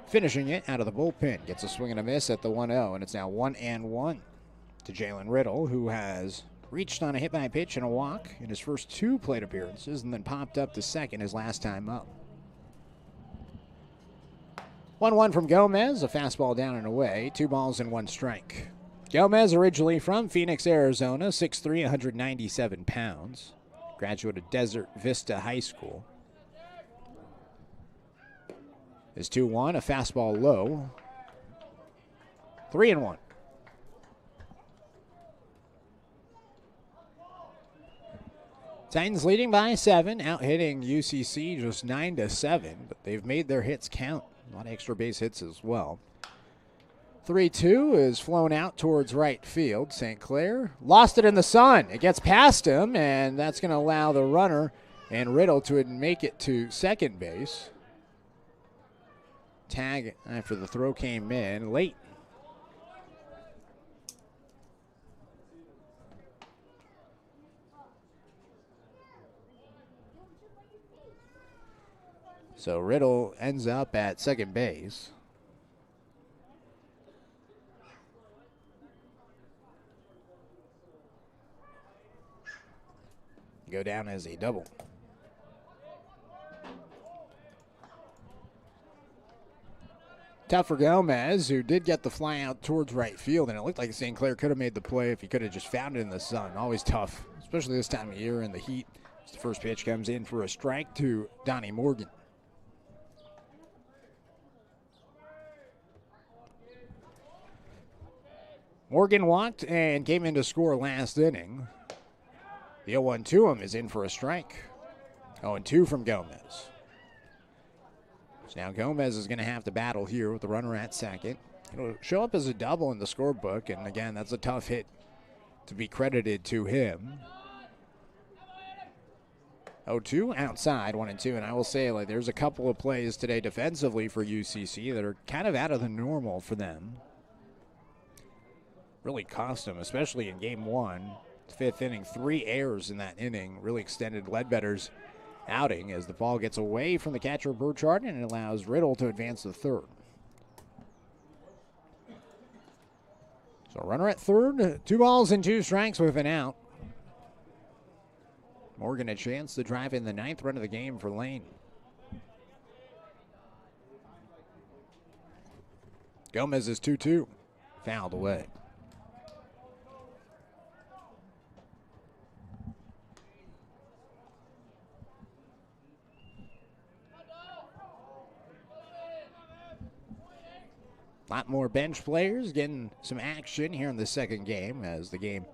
Speaker 1: finishing it out of the bullpen. Gets a swing and a miss at the 1-0, and it's now 1-1 to Jalen Riddle, who has reached on a hit by pitch and a walk in his first 2 plate appearances and then popped up to second his last time up. 1-1 from Gomez, a fastball down and away, 2 balls and 1 strike. Gomez, originally from Phoenix, Arizona, 6'3", 197 pounds. Graduate of Desert Vista High School. Is 2-1, a fastball low. 3-1. Titans leading by 7, out hitting UCC just 9-7, but they've made their hits count. A lot of extra base hits as well. 3-2 is flown out towards right field. St. Clair lost it in the sun. It gets past him, and that's going to allow the runner and Riddle to make it to second base. Tag after the throw came in late. So Riddle ends up at second base. Go down as a double. Tough for Gomez, who did get the fly out towards right field, and it looked like St. Clair could have made the play if he could have just found it in the sun. Always tough, especially this time of year in the heat. The first pitch comes in for a strike to Donnie Morgan. Morgan walked and came in to score last inning. The 0-1 to him is in for a strike. 0-2 from Gomez. So now Gomez is going to have to battle here with the runner at second. It'll show up as a double in the scorebook, and again, that's a tough hit to be credited to him. 0-2 outside, 1-2, and I will say, like, there's a couple of plays today defensively for UCC that are kind of out of the normal for them. Really cost them, especially in game 1. 5th inning, 3 errors in that inning. Really extended Ledbetter's outing as the ball gets away from the catcher Burchard and it allows Riddle to advance to third. So runner at third, 2 balls and 2 strikes with an out. Morgan a chance to drive in the 9th run of the game for Lane. Gomez is 2-2. Fouled away. A lot more bench players getting some action here in the second game, as the game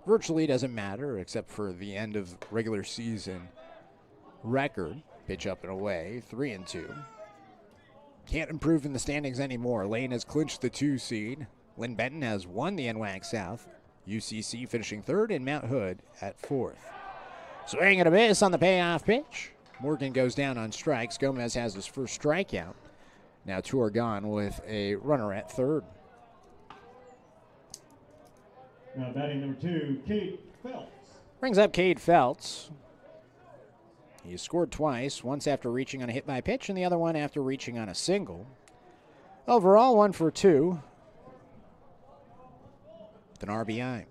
Speaker 1: virtually doesn't matter except for the end of regular season record. Pitch up and away, 3-2. Can't improve in the standings anymore. Lane has clinched the 2 seed. Lynn Benton has won the NWAC South. UCC finishing 3rd and Mount Hood at 4th. Swing and a miss on the payoff pitch. Morgan goes down on strikes. Gomez has his first strikeout. Now 2 are gone with a runner at 3rd.
Speaker 2: Now batting number 2, Cade Phelps.
Speaker 1: Brings up Cade Phelps. He scored twice, once after reaching on a hit by pitch and the other one after reaching on a single. Overall, 1 for 2 with an RBI.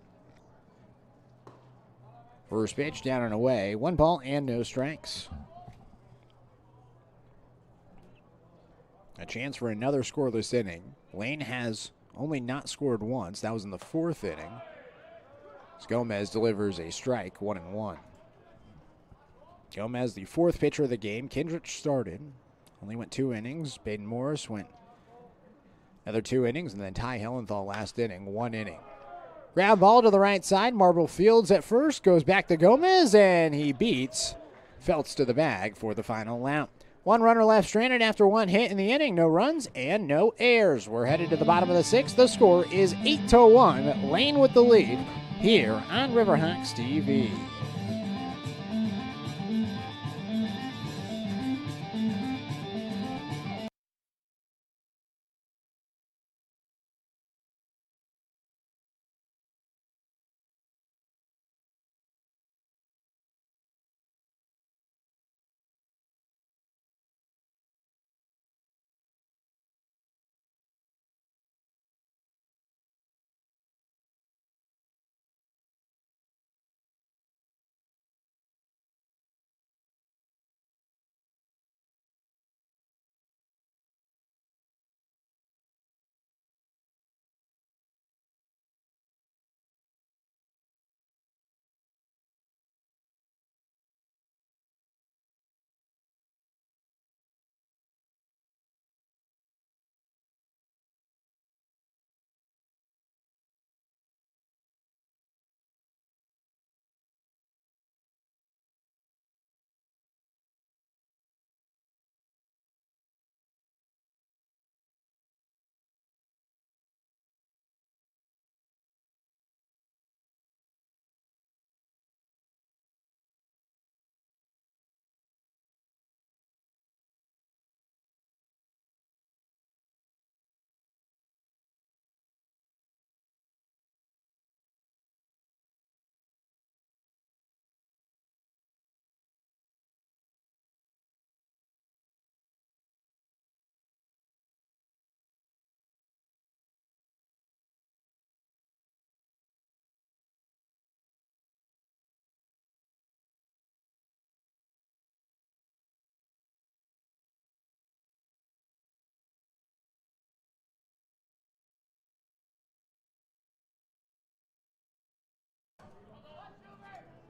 Speaker 1: First pitch down and away, 1 ball and no strikes. A chance for another scoreless inning. Lane has only not scored once. That was in the 4th inning. As Gomez delivers a strike, 1-1. Gomez, the 4th pitcher of the game. Kindrich started. Only went 2 innings. Baden Morris went another 2 innings. And then Ty Hellenthal last inning, 1 inning. Ground ball to the right side. Marble Fields at first. Goes back to Gomez. And he beats Phelps to the bag for the final out. 1 runner left stranded after 1 hit in the inning. No runs and no errors. We're headed to the bottom of the 6th. The score is 8-1. Lane with the lead here on Riverhawks TV.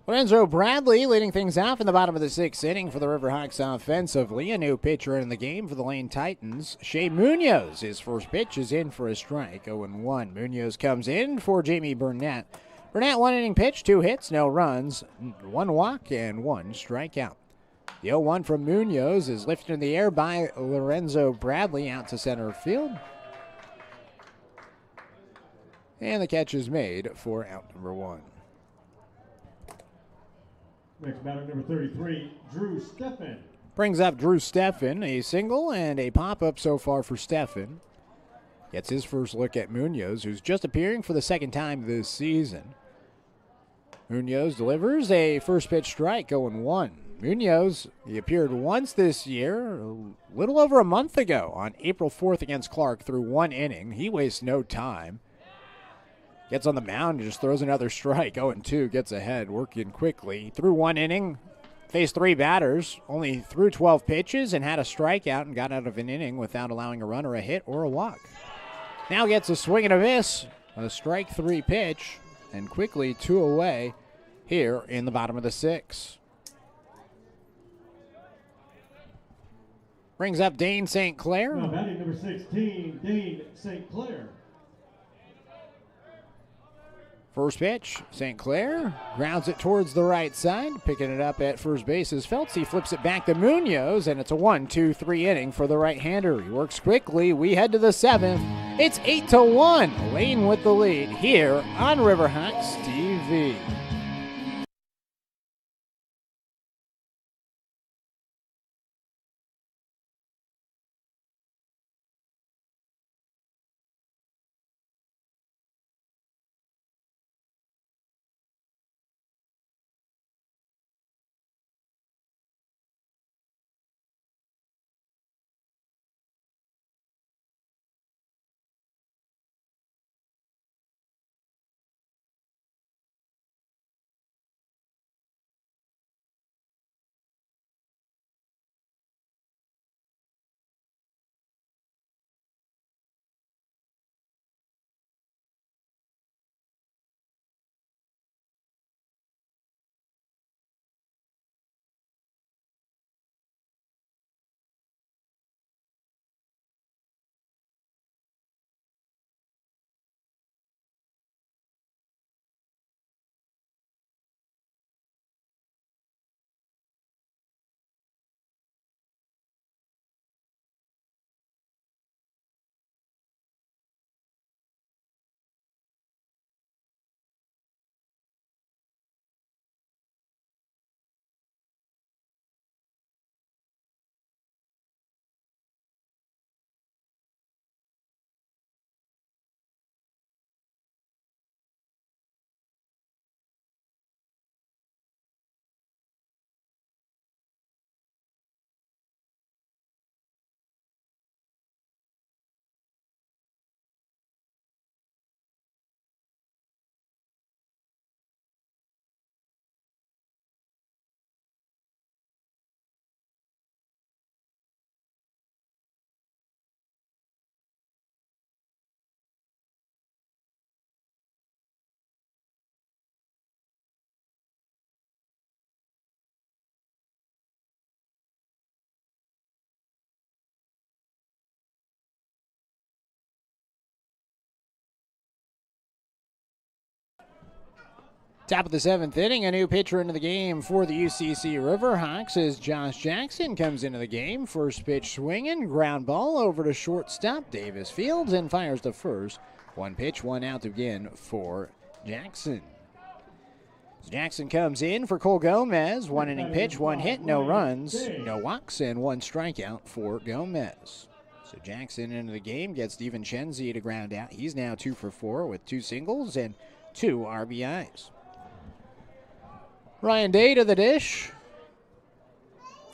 Speaker 1: Lorenzo Bradley leading things off in the bottom of the 6th inning for the Riverhawks offensively. A new pitcher in the game for the Lane Titans, Shea Munoz. His first pitch is in for a strike, 0-1. Munoz comes in for Jamie Burnett. Burnett 1 inning pitch, 2 hits, no runs, 1 walk, and 1 strikeout. The 0-1 from Munoz is lifted in the air by Lorenzo Bradley out to center field. And the catch is made for out number 1.
Speaker 2: Next batter, number 33, Drew Steffen.
Speaker 1: Brings up Drew Steffen, a single and a pop-up so far for Steffen. Gets his first look at Munoz, who's just appearing for the 2nd time this season. Munoz delivers a first pitch strike, 0-1. Munoz, he appeared once this year, a little over a month ago, on April 4th against Clark through 1 inning. He wastes no time. Gets on the mound and just throws another strike. 0-2, gets ahead, working quickly. Through 1 inning, faced 3 batters, only threw 12 pitches and had a strikeout and got out of an inning without allowing a run or a hit or a walk. Now gets a swing and a miss. A strike 3 pitch, and quickly 2 away here in the bottom of the 6th. Brings up Dane St. Clair.
Speaker 2: Now batting number 16, Dane St. Clair.
Speaker 1: First pitch, St. Clair grounds it towards the right side, picking it up at first base is Feltz. He flips it back to Munoz, and it's a 1-2-3 inning for the right-hander. He works quickly. We head to the 7th. It's 8-1. Lane with the lead here on Riverhawks TV. Top of the 7th inning, a new pitcher into the game for the UCC Riverhawks as Josh Jackson comes into the game. First pitch swinging, ground ball over to shortstop Davis Fields and fires the first. 1 pitch, 1 out to begin for Jackson. So Jackson comes in for Cole Gomez. 1 inning pitch, 1 hit, no runs, no walks, and 1 strikeout for Gomez. So Jackson into the game gets DiVincenzi to ground out. He's now 2 for 4 with 2 singles and 2 RBIs. Ryan Day to the dish.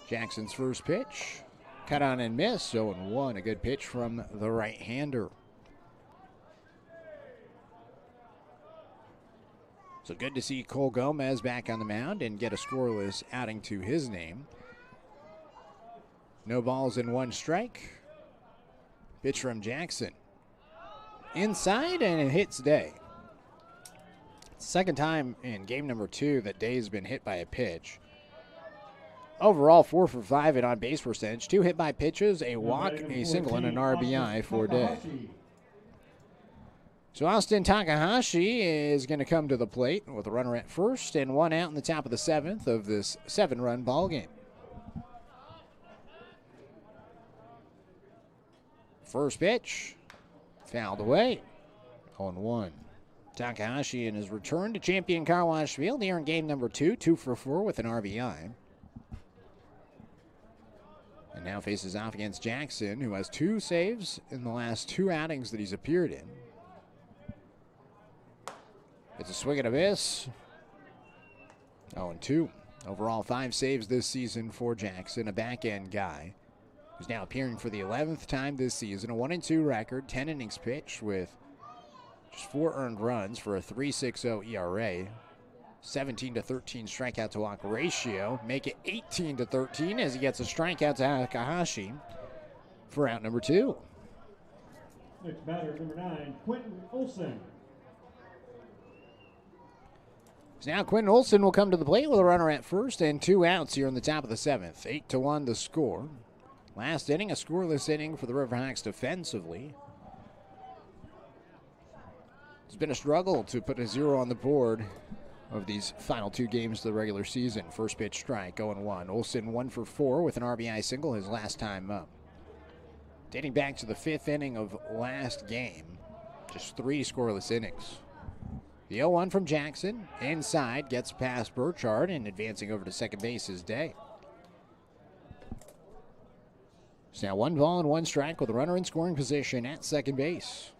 Speaker 1: Jackson's first pitch. Cut on and miss, 0-1. A good pitch from the right-hander. So good to see Cole Gomez back on the mound and get a scoreless outing to his name. No balls and 1 strike. Pitch from Jackson. Inside, and it hits Day. Second time in game number 2 that Day's been hit by a pitch. Overall, 4 for 5 in on-base percentage. 2 hit by pitches, a walk, a single, and an RBI for Day. So Austin Takahashi is going to come to the plate with a runner at first and 1 out in the top of the 7th of this 7-run ball game. First pitch, fouled away, 0-1. Takahashi in his return to Champion Car Wash Field here in game number 2, 2 for 4 with an RBI. And now faces off against Jackson, who has 2 saves in the last 2 outings that he's appeared in. It's a swing and a miss. 0-2. Overall, 5 saves this season for Jackson, a back-end guy who's now appearing for the 11th time this season. A 1-2 record, 10 innings pitched with just 4 earned runs for a 3.60 ERA. 17-13 strikeout to walk ratio. Make it 18-13 as he gets a strikeout to Takahashi for out number 2.
Speaker 2: Next batter, number 9, Quentin Olson.
Speaker 1: So now Quentin Olson will come to the plate with a runner at first and 2 outs here in the top of the 7th. 8-1 the score. Last inning, a scoreless inning for the Riverhawks defensively. It's been a struggle to put a 0 on the board of these final 2 games of the regular season. First pitch strike, 0-1. Olson 1 for 4 with an RBI single his last time up. Dating back to the 5th inning of last game, just 3 scoreless innings. The 0-1 from Jackson, inside, gets past Burchard, and advancing over to second base is Day. So now 1 ball and 1 strike with a runner in scoring position at second base.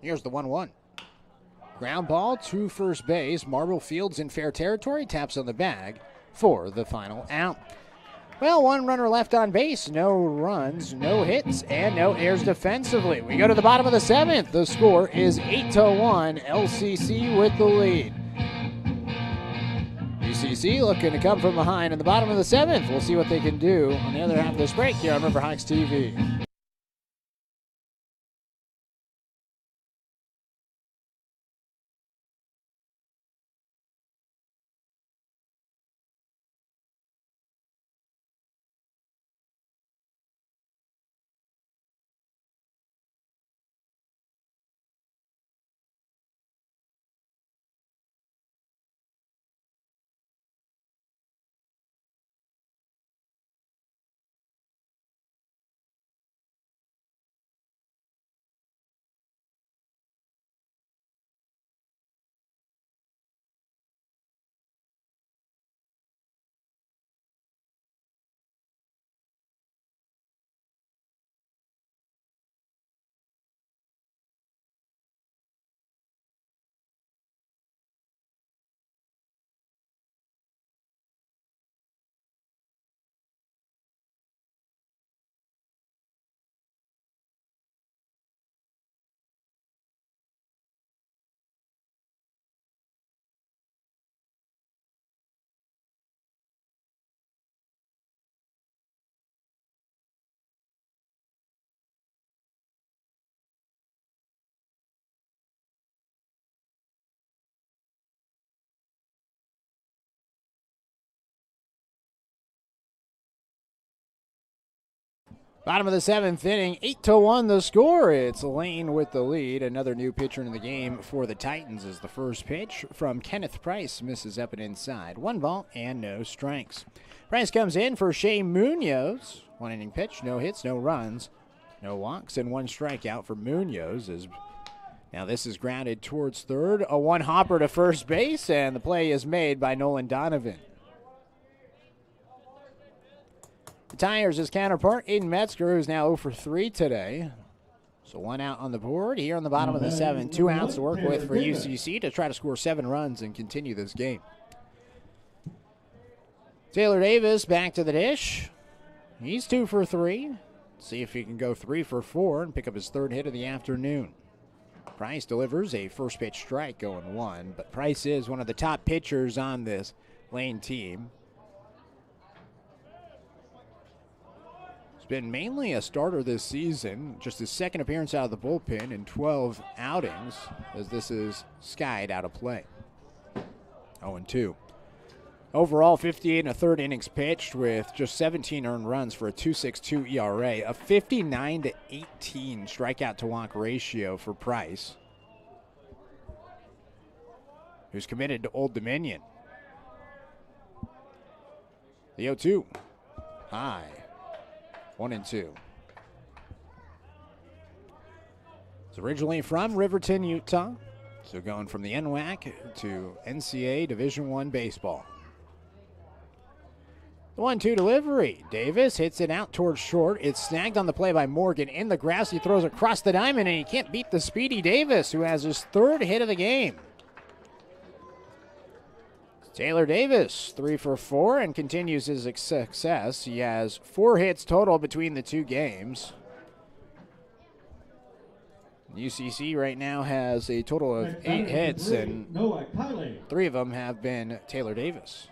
Speaker 1: Here's the 1-1. Ground ball to first base. Marble Fields in fair territory. Taps on the bag for the final out. Well, 1 runner left on base. No runs, no hits, and no errors defensively. We go to the bottom of the 7th. The score is 8-1. LCC with the lead. UCC looking to come from behind in the bottom of the 7th. We'll see what they can do on the other half of this break here on Riverhawks TV. Bottom of the 7th inning, 8-1 the score. It's Lane with the lead. Another new pitcher in the game for the Titans is the first pitch from Kenneth Price. Misses up and inside. 1 ball and no strikes. Price comes in for Shea Munoz. 1 inning pitch, no hits, no runs, no walks, and 1 strikeout for Munoz. Now this is grounded towards third. A 1 hopper to first base, and the play is made by Nolan Donovan. Retires his counterpart, Aiden Metzger, who's now 0 for 3 today. So 1 out on the board here on the bottom of the 7th. 2 outs to work with for UCC to try to score 7 runs and continue this game. Taylor Davis back to the dish. He's 2 for 3. See if he can go 3 for 4 and pick up his 3rd hit of the afternoon. Price delivers a first pitch strike going 1, but Price is one of the top pitchers on this Lane team. Been mainly a starter this season, just his 2nd appearance out of the bullpen in 12 outings, as this is skied out of play. 0-2. Overall, 58 1/3 innings pitched with just 17 earned runs for a 2.62 ERA, a 59-18 strikeout to walk ratio for Price, who's committed to Old Dominion. The 0-2. High. 1-2. It's originally from Riverton, Utah. So going from the NWAC to NCAA Division I baseball. The 1-2 delivery. Davis hits it out towards short. It's snagged on the play by Morgan. In the grass, he throws across the diamond, and he can't beat the speedy Davis, who has his 3rd hit of the game. Taylor Davis, 3 for 4, and continues his success. He has 4 hits total between the 2 games. UCC right now has a total of
Speaker 2: Next
Speaker 1: 8
Speaker 2: batter,
Speaker 1: hits,
Speaker 2: number 3,
Speaker 1: and
Speaker 2: Noah Kiley.
Speaker 1: 3 of them have been Taylor Davis.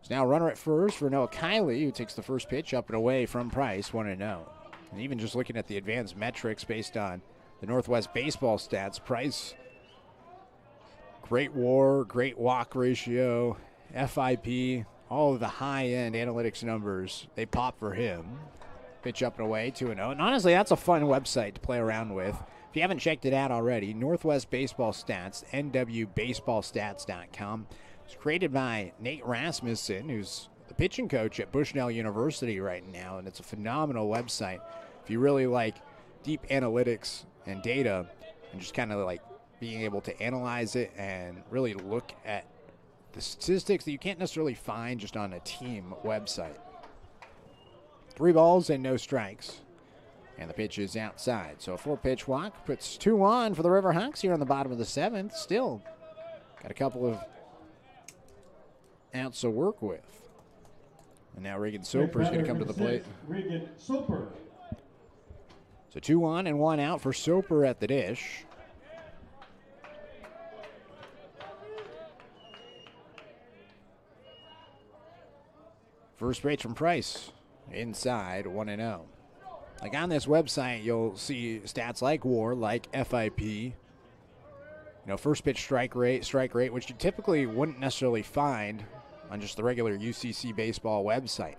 Speaker 1: It's now runner at first for Noah Kiley, who takes the first pitch up and away from Price, 1-0. And even just looking at the advanced metrics based on the Northwest baseball stats, Price, great WAR, great walk ratio, FIP, all of the high-end analytics numbers, they pop for him. Pitch up and away, 2-0. And honestly, that's a fun website to play around with. If you haven't checked it out already, Northwest Baseball Stats, nwbaseballstats.com. It's created by Nate Rasmussen, who's the pitching coach at Bushnell University right now, and it's a phenomenal website. If you really like deep analytics and data and just kind of like being able to analyze it and really look at the statistics that you can't necessarily find just on a team website. 3 balls and no strikes. And the pitch is outside. So a 4-pitch walk puts 2 on for the Riverhawks here on the bottom of the 7th. Still got a couple of outs to work with. And now Regan Soper is going to come to the plate.
Speaker 2: Regan Soper.
Speaker 1: So 2 on and 1 out for Soper at the dish. First pitch from Price. Inside, 1-0. Like on this website, you'll see stats like WAR, like FIP. You know, first pitch strike rate, which you typically wouldn't necessarily find on just the regular UCC baseball website.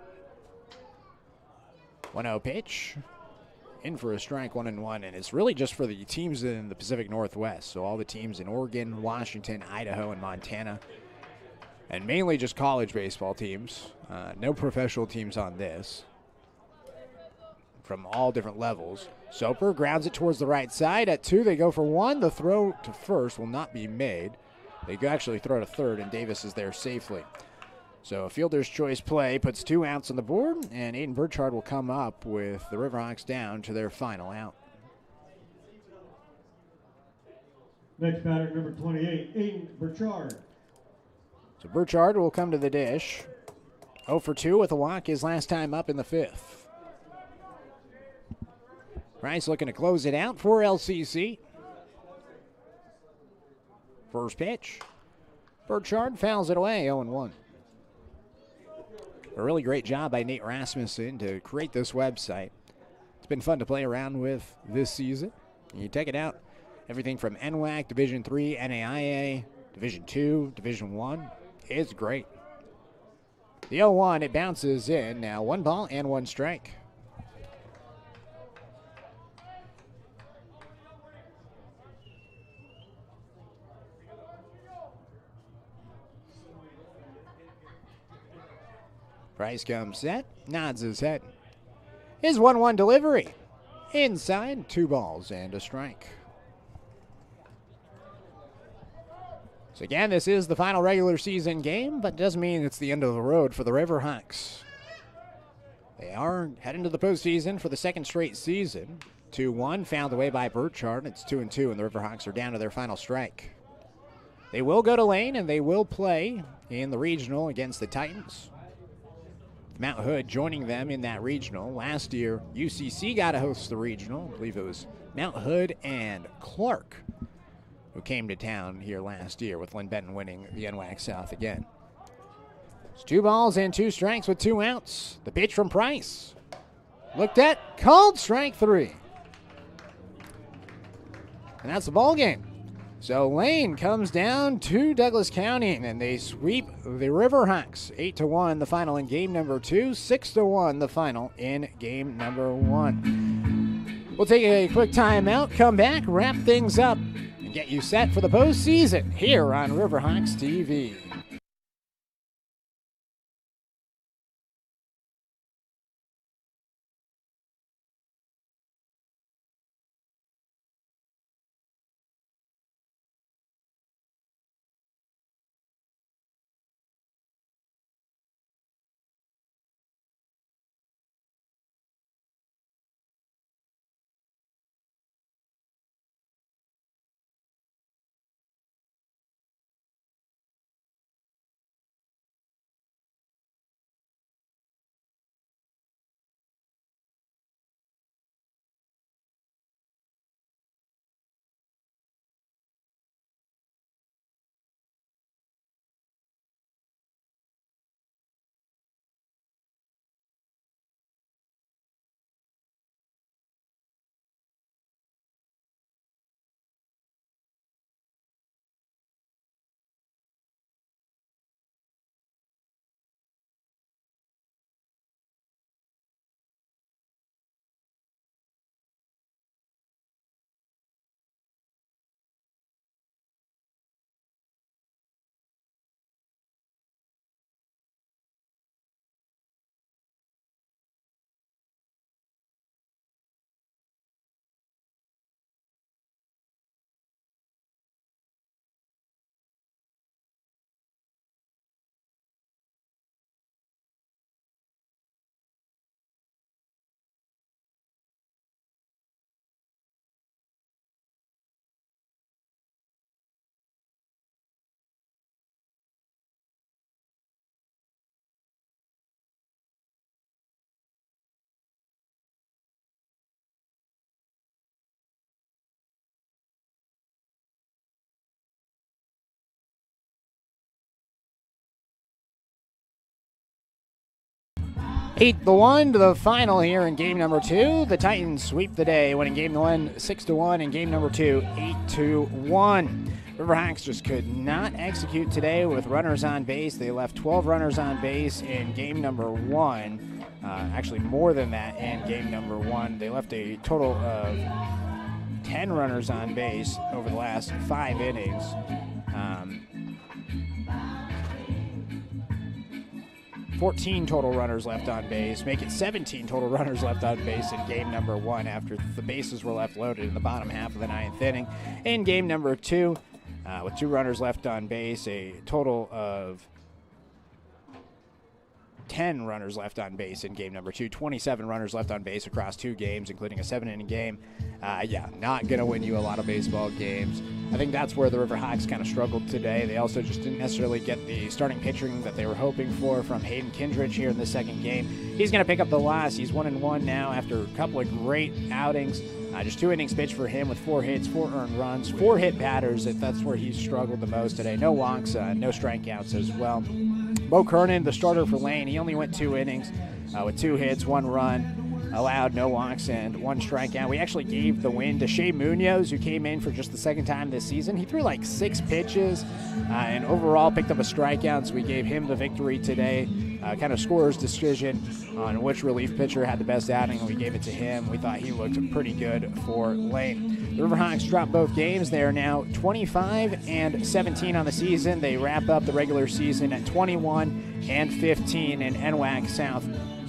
Speaker 1: 1-0 pitch. In for a strike, 1-1, and it's really just for the teams in the Pacific Northwest. So all the teams in Oregon, Washington, Idaho, and Montana. And mainly just college baseball teams. No professional teams on this. From all different levels. Soper grounds it towards the right side. At 2, they go for 1. The throw to first will not be made. They actually throw to third, and Davis is there safely. So a fielder's choice play puts 2 outs on the board, and Aiden Burchard will come up with the Riverhawks down to their final out.
Speaker 2: Next batter, number 28, Aiden Burchard.
Speaker 1: So Burchard will come to the dish. 0 for 2 with a walk his last time up in the 5th. Price looking to close it out for LCC. First pitch. Burchard fouls it away, 0-1. A really great job by Nate Rasmussen to create this website. It's been fun to play around with this season. You check it out. Everything from NWAC, Division III, NAIA, Division II, Division I. It's great. The 0-1, it bounces in. Now 1 ball and 1 strike. Price comes set, nods his head. His 1-1 delivery. Inside, 2 balls and a strike. So again, this is the final regular season game, but doesn't mean it's the end of the road for the Riverhawks. They are heading to the postseason for the 2nd straight season. 2-1, fouled away by Burchard. It's 2-2, and the Riverhawks are down to their final strike. They will go to Lane, and they will play in the regional against the Titans. Mount Hood joining them in that regional. Last year, UCC got to host the regional. I believe it was Mount Hood and Clark who came to town here last year, with Lynn Benton winning the NWAC South again. It's 2 balls and 2 strikes with 2 outs. The pitch from Price. Looked at, called, strike 3. And that's the ball game. So Lane comes down to Douglas County, and they sweep the Riverhawks 8-1 the final in game number 2, 6-1 the final in game number 1. We'll take a quick timeout, come back, wrap things up, and get you set for the postseason here on Riverhawks TV. 8-1 to the final here in game number 2. The Titans sweep the day, winning game 1 6-1 and game number 2 8-1. Riverhawks just could not execute today with runners on base. They left 12 runners on base in game number 1. Actually, more than that in game number 1. They left a total of 10 runners on base over the last 5 innings. 14 total runners left on base, make it 17 total runners left on base in game number 1 after the bases were left loaded in the bottom half of the 9th inning. In game number 2, with 2 runners left on base, a total of 10 runners left on base in game number 2, 27 runners left on base across 2 games, including a 7-inning game. Not going to win you a lot of baseball games. I think that's where the Riverhawks kind of struggled today. They also just didn't necessarily get the starting pitching that they were hoping for from Hayden Kindrich here in the second game. He's going to pick up the loss. He's 1-1 now after a couple of great outings. Just 2 innings pitched for him with 4 hits, 4 earned runs, 4 hit batters. That's where he's struggled the most today. No walks, no strikeouts as well. Bo Kernan, the starter for Lane, he only went 2 innings with 2 hits, 1 run, allowed no walks, and 1 strikeout. We actually gave the win to Shea Munoz, who came in for just the second time this season. He threw like 6 pitches and overall picked up a strikeout, so we gave him the victory today. Kind of scorer's decision on which relief pitcher had the best outing, and we gave it to him. We thought he looked pretty good for Lane. The Riverhawks dropped both games. They are now 25-17 on the season. They wrap up the regular season at 21-15 in NWAC South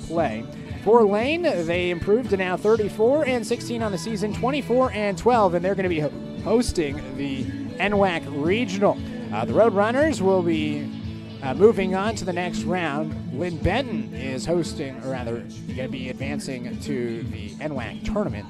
Speaker 1: play. For Lane, they improved to now 34-16 on the season, 24-12, and they're going to be hosting the NWAC Regional. The Roadrunners will be moving on to the next round. Lynn Benton is hosting, or rather, going to be advancing to the NWAC tournament.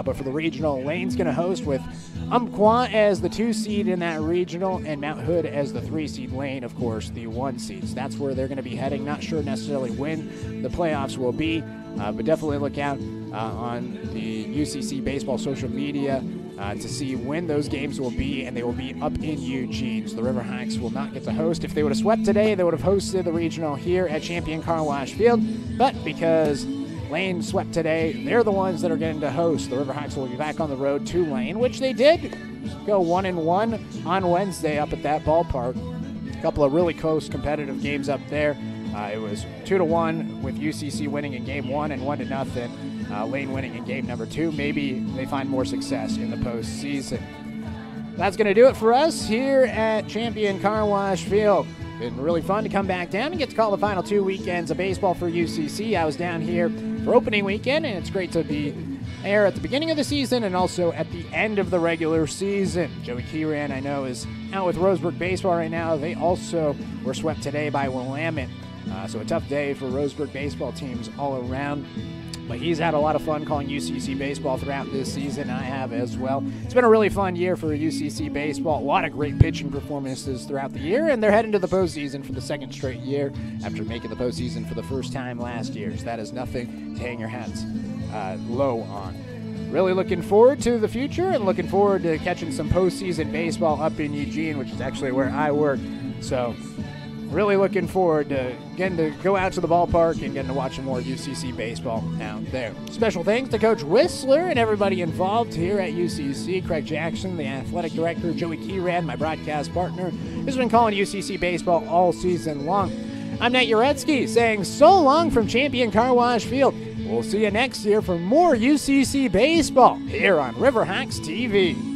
Speaker 1: But for the regional, Lane's going to host with Umpqua as the 2 seed in that regional, and Mount Hood as the 3 seed. Lane, of course, the 1 seed. So that's where they're going to be heading. Not sure necessarily when the playoffs will be, but definitely look out on the UCC baseball social media to see when those games will be, and they will be up in Eugene. So the Riverhawks will not get to host. If they would have swept today, they would have hosted the regional here at Champion Car Wash Field, but because Lane swept today, they're the ones that are getting to host. The Riverhawks will be back on the road to Lane, which they did go 1-1 on Wednesday up at that ballpark. A couple of really close competitive games up there. It was 2-1 with UCC winning in game 1 and 1-0. Lane winning in game number 2. Maybe they find more success in the postseason. That's going to do it for us here at Champion Car Wash Field. Been really fun to come back down and get to call the final 2 weekends of baseball for UCC. I was down here for opening weekend, and it's great to be there at the beginning of the season and also at the end of the regular season. Joey Kieran, I know, is out with Roseburg baseball right now. They also were swept today by Willamette. So a tough day for Roseburg baseball teams all around. But he's had a lot of fun calling UCC baseball throughout this season. I have as well. It's been a really fun year for UCC baseball. A lot of great pitching performances throughout the year, and they're heading to the postseason for the 2nd straight year after making the postseason for the first time last year. So that is nothing to hang your hats low on. Really looking forward to the future and looking forward to catching some postseason baseball up in Eugene, which is actually where I work. So really looking forward to getting to go out to the ballpark and getting to watch some more UCC baseball out there. Special thanks to Coach Whistler and everybody involved here at UCC. Craig Jackson, the athletic director, Joey Kieran, my broadcast partner, who's been calling UCC baseball all season long. I'm Nate Jarecki saying so long from Champion Car Wash Field. We'll see you next year for more UCC baseball here on Riverhawks TV.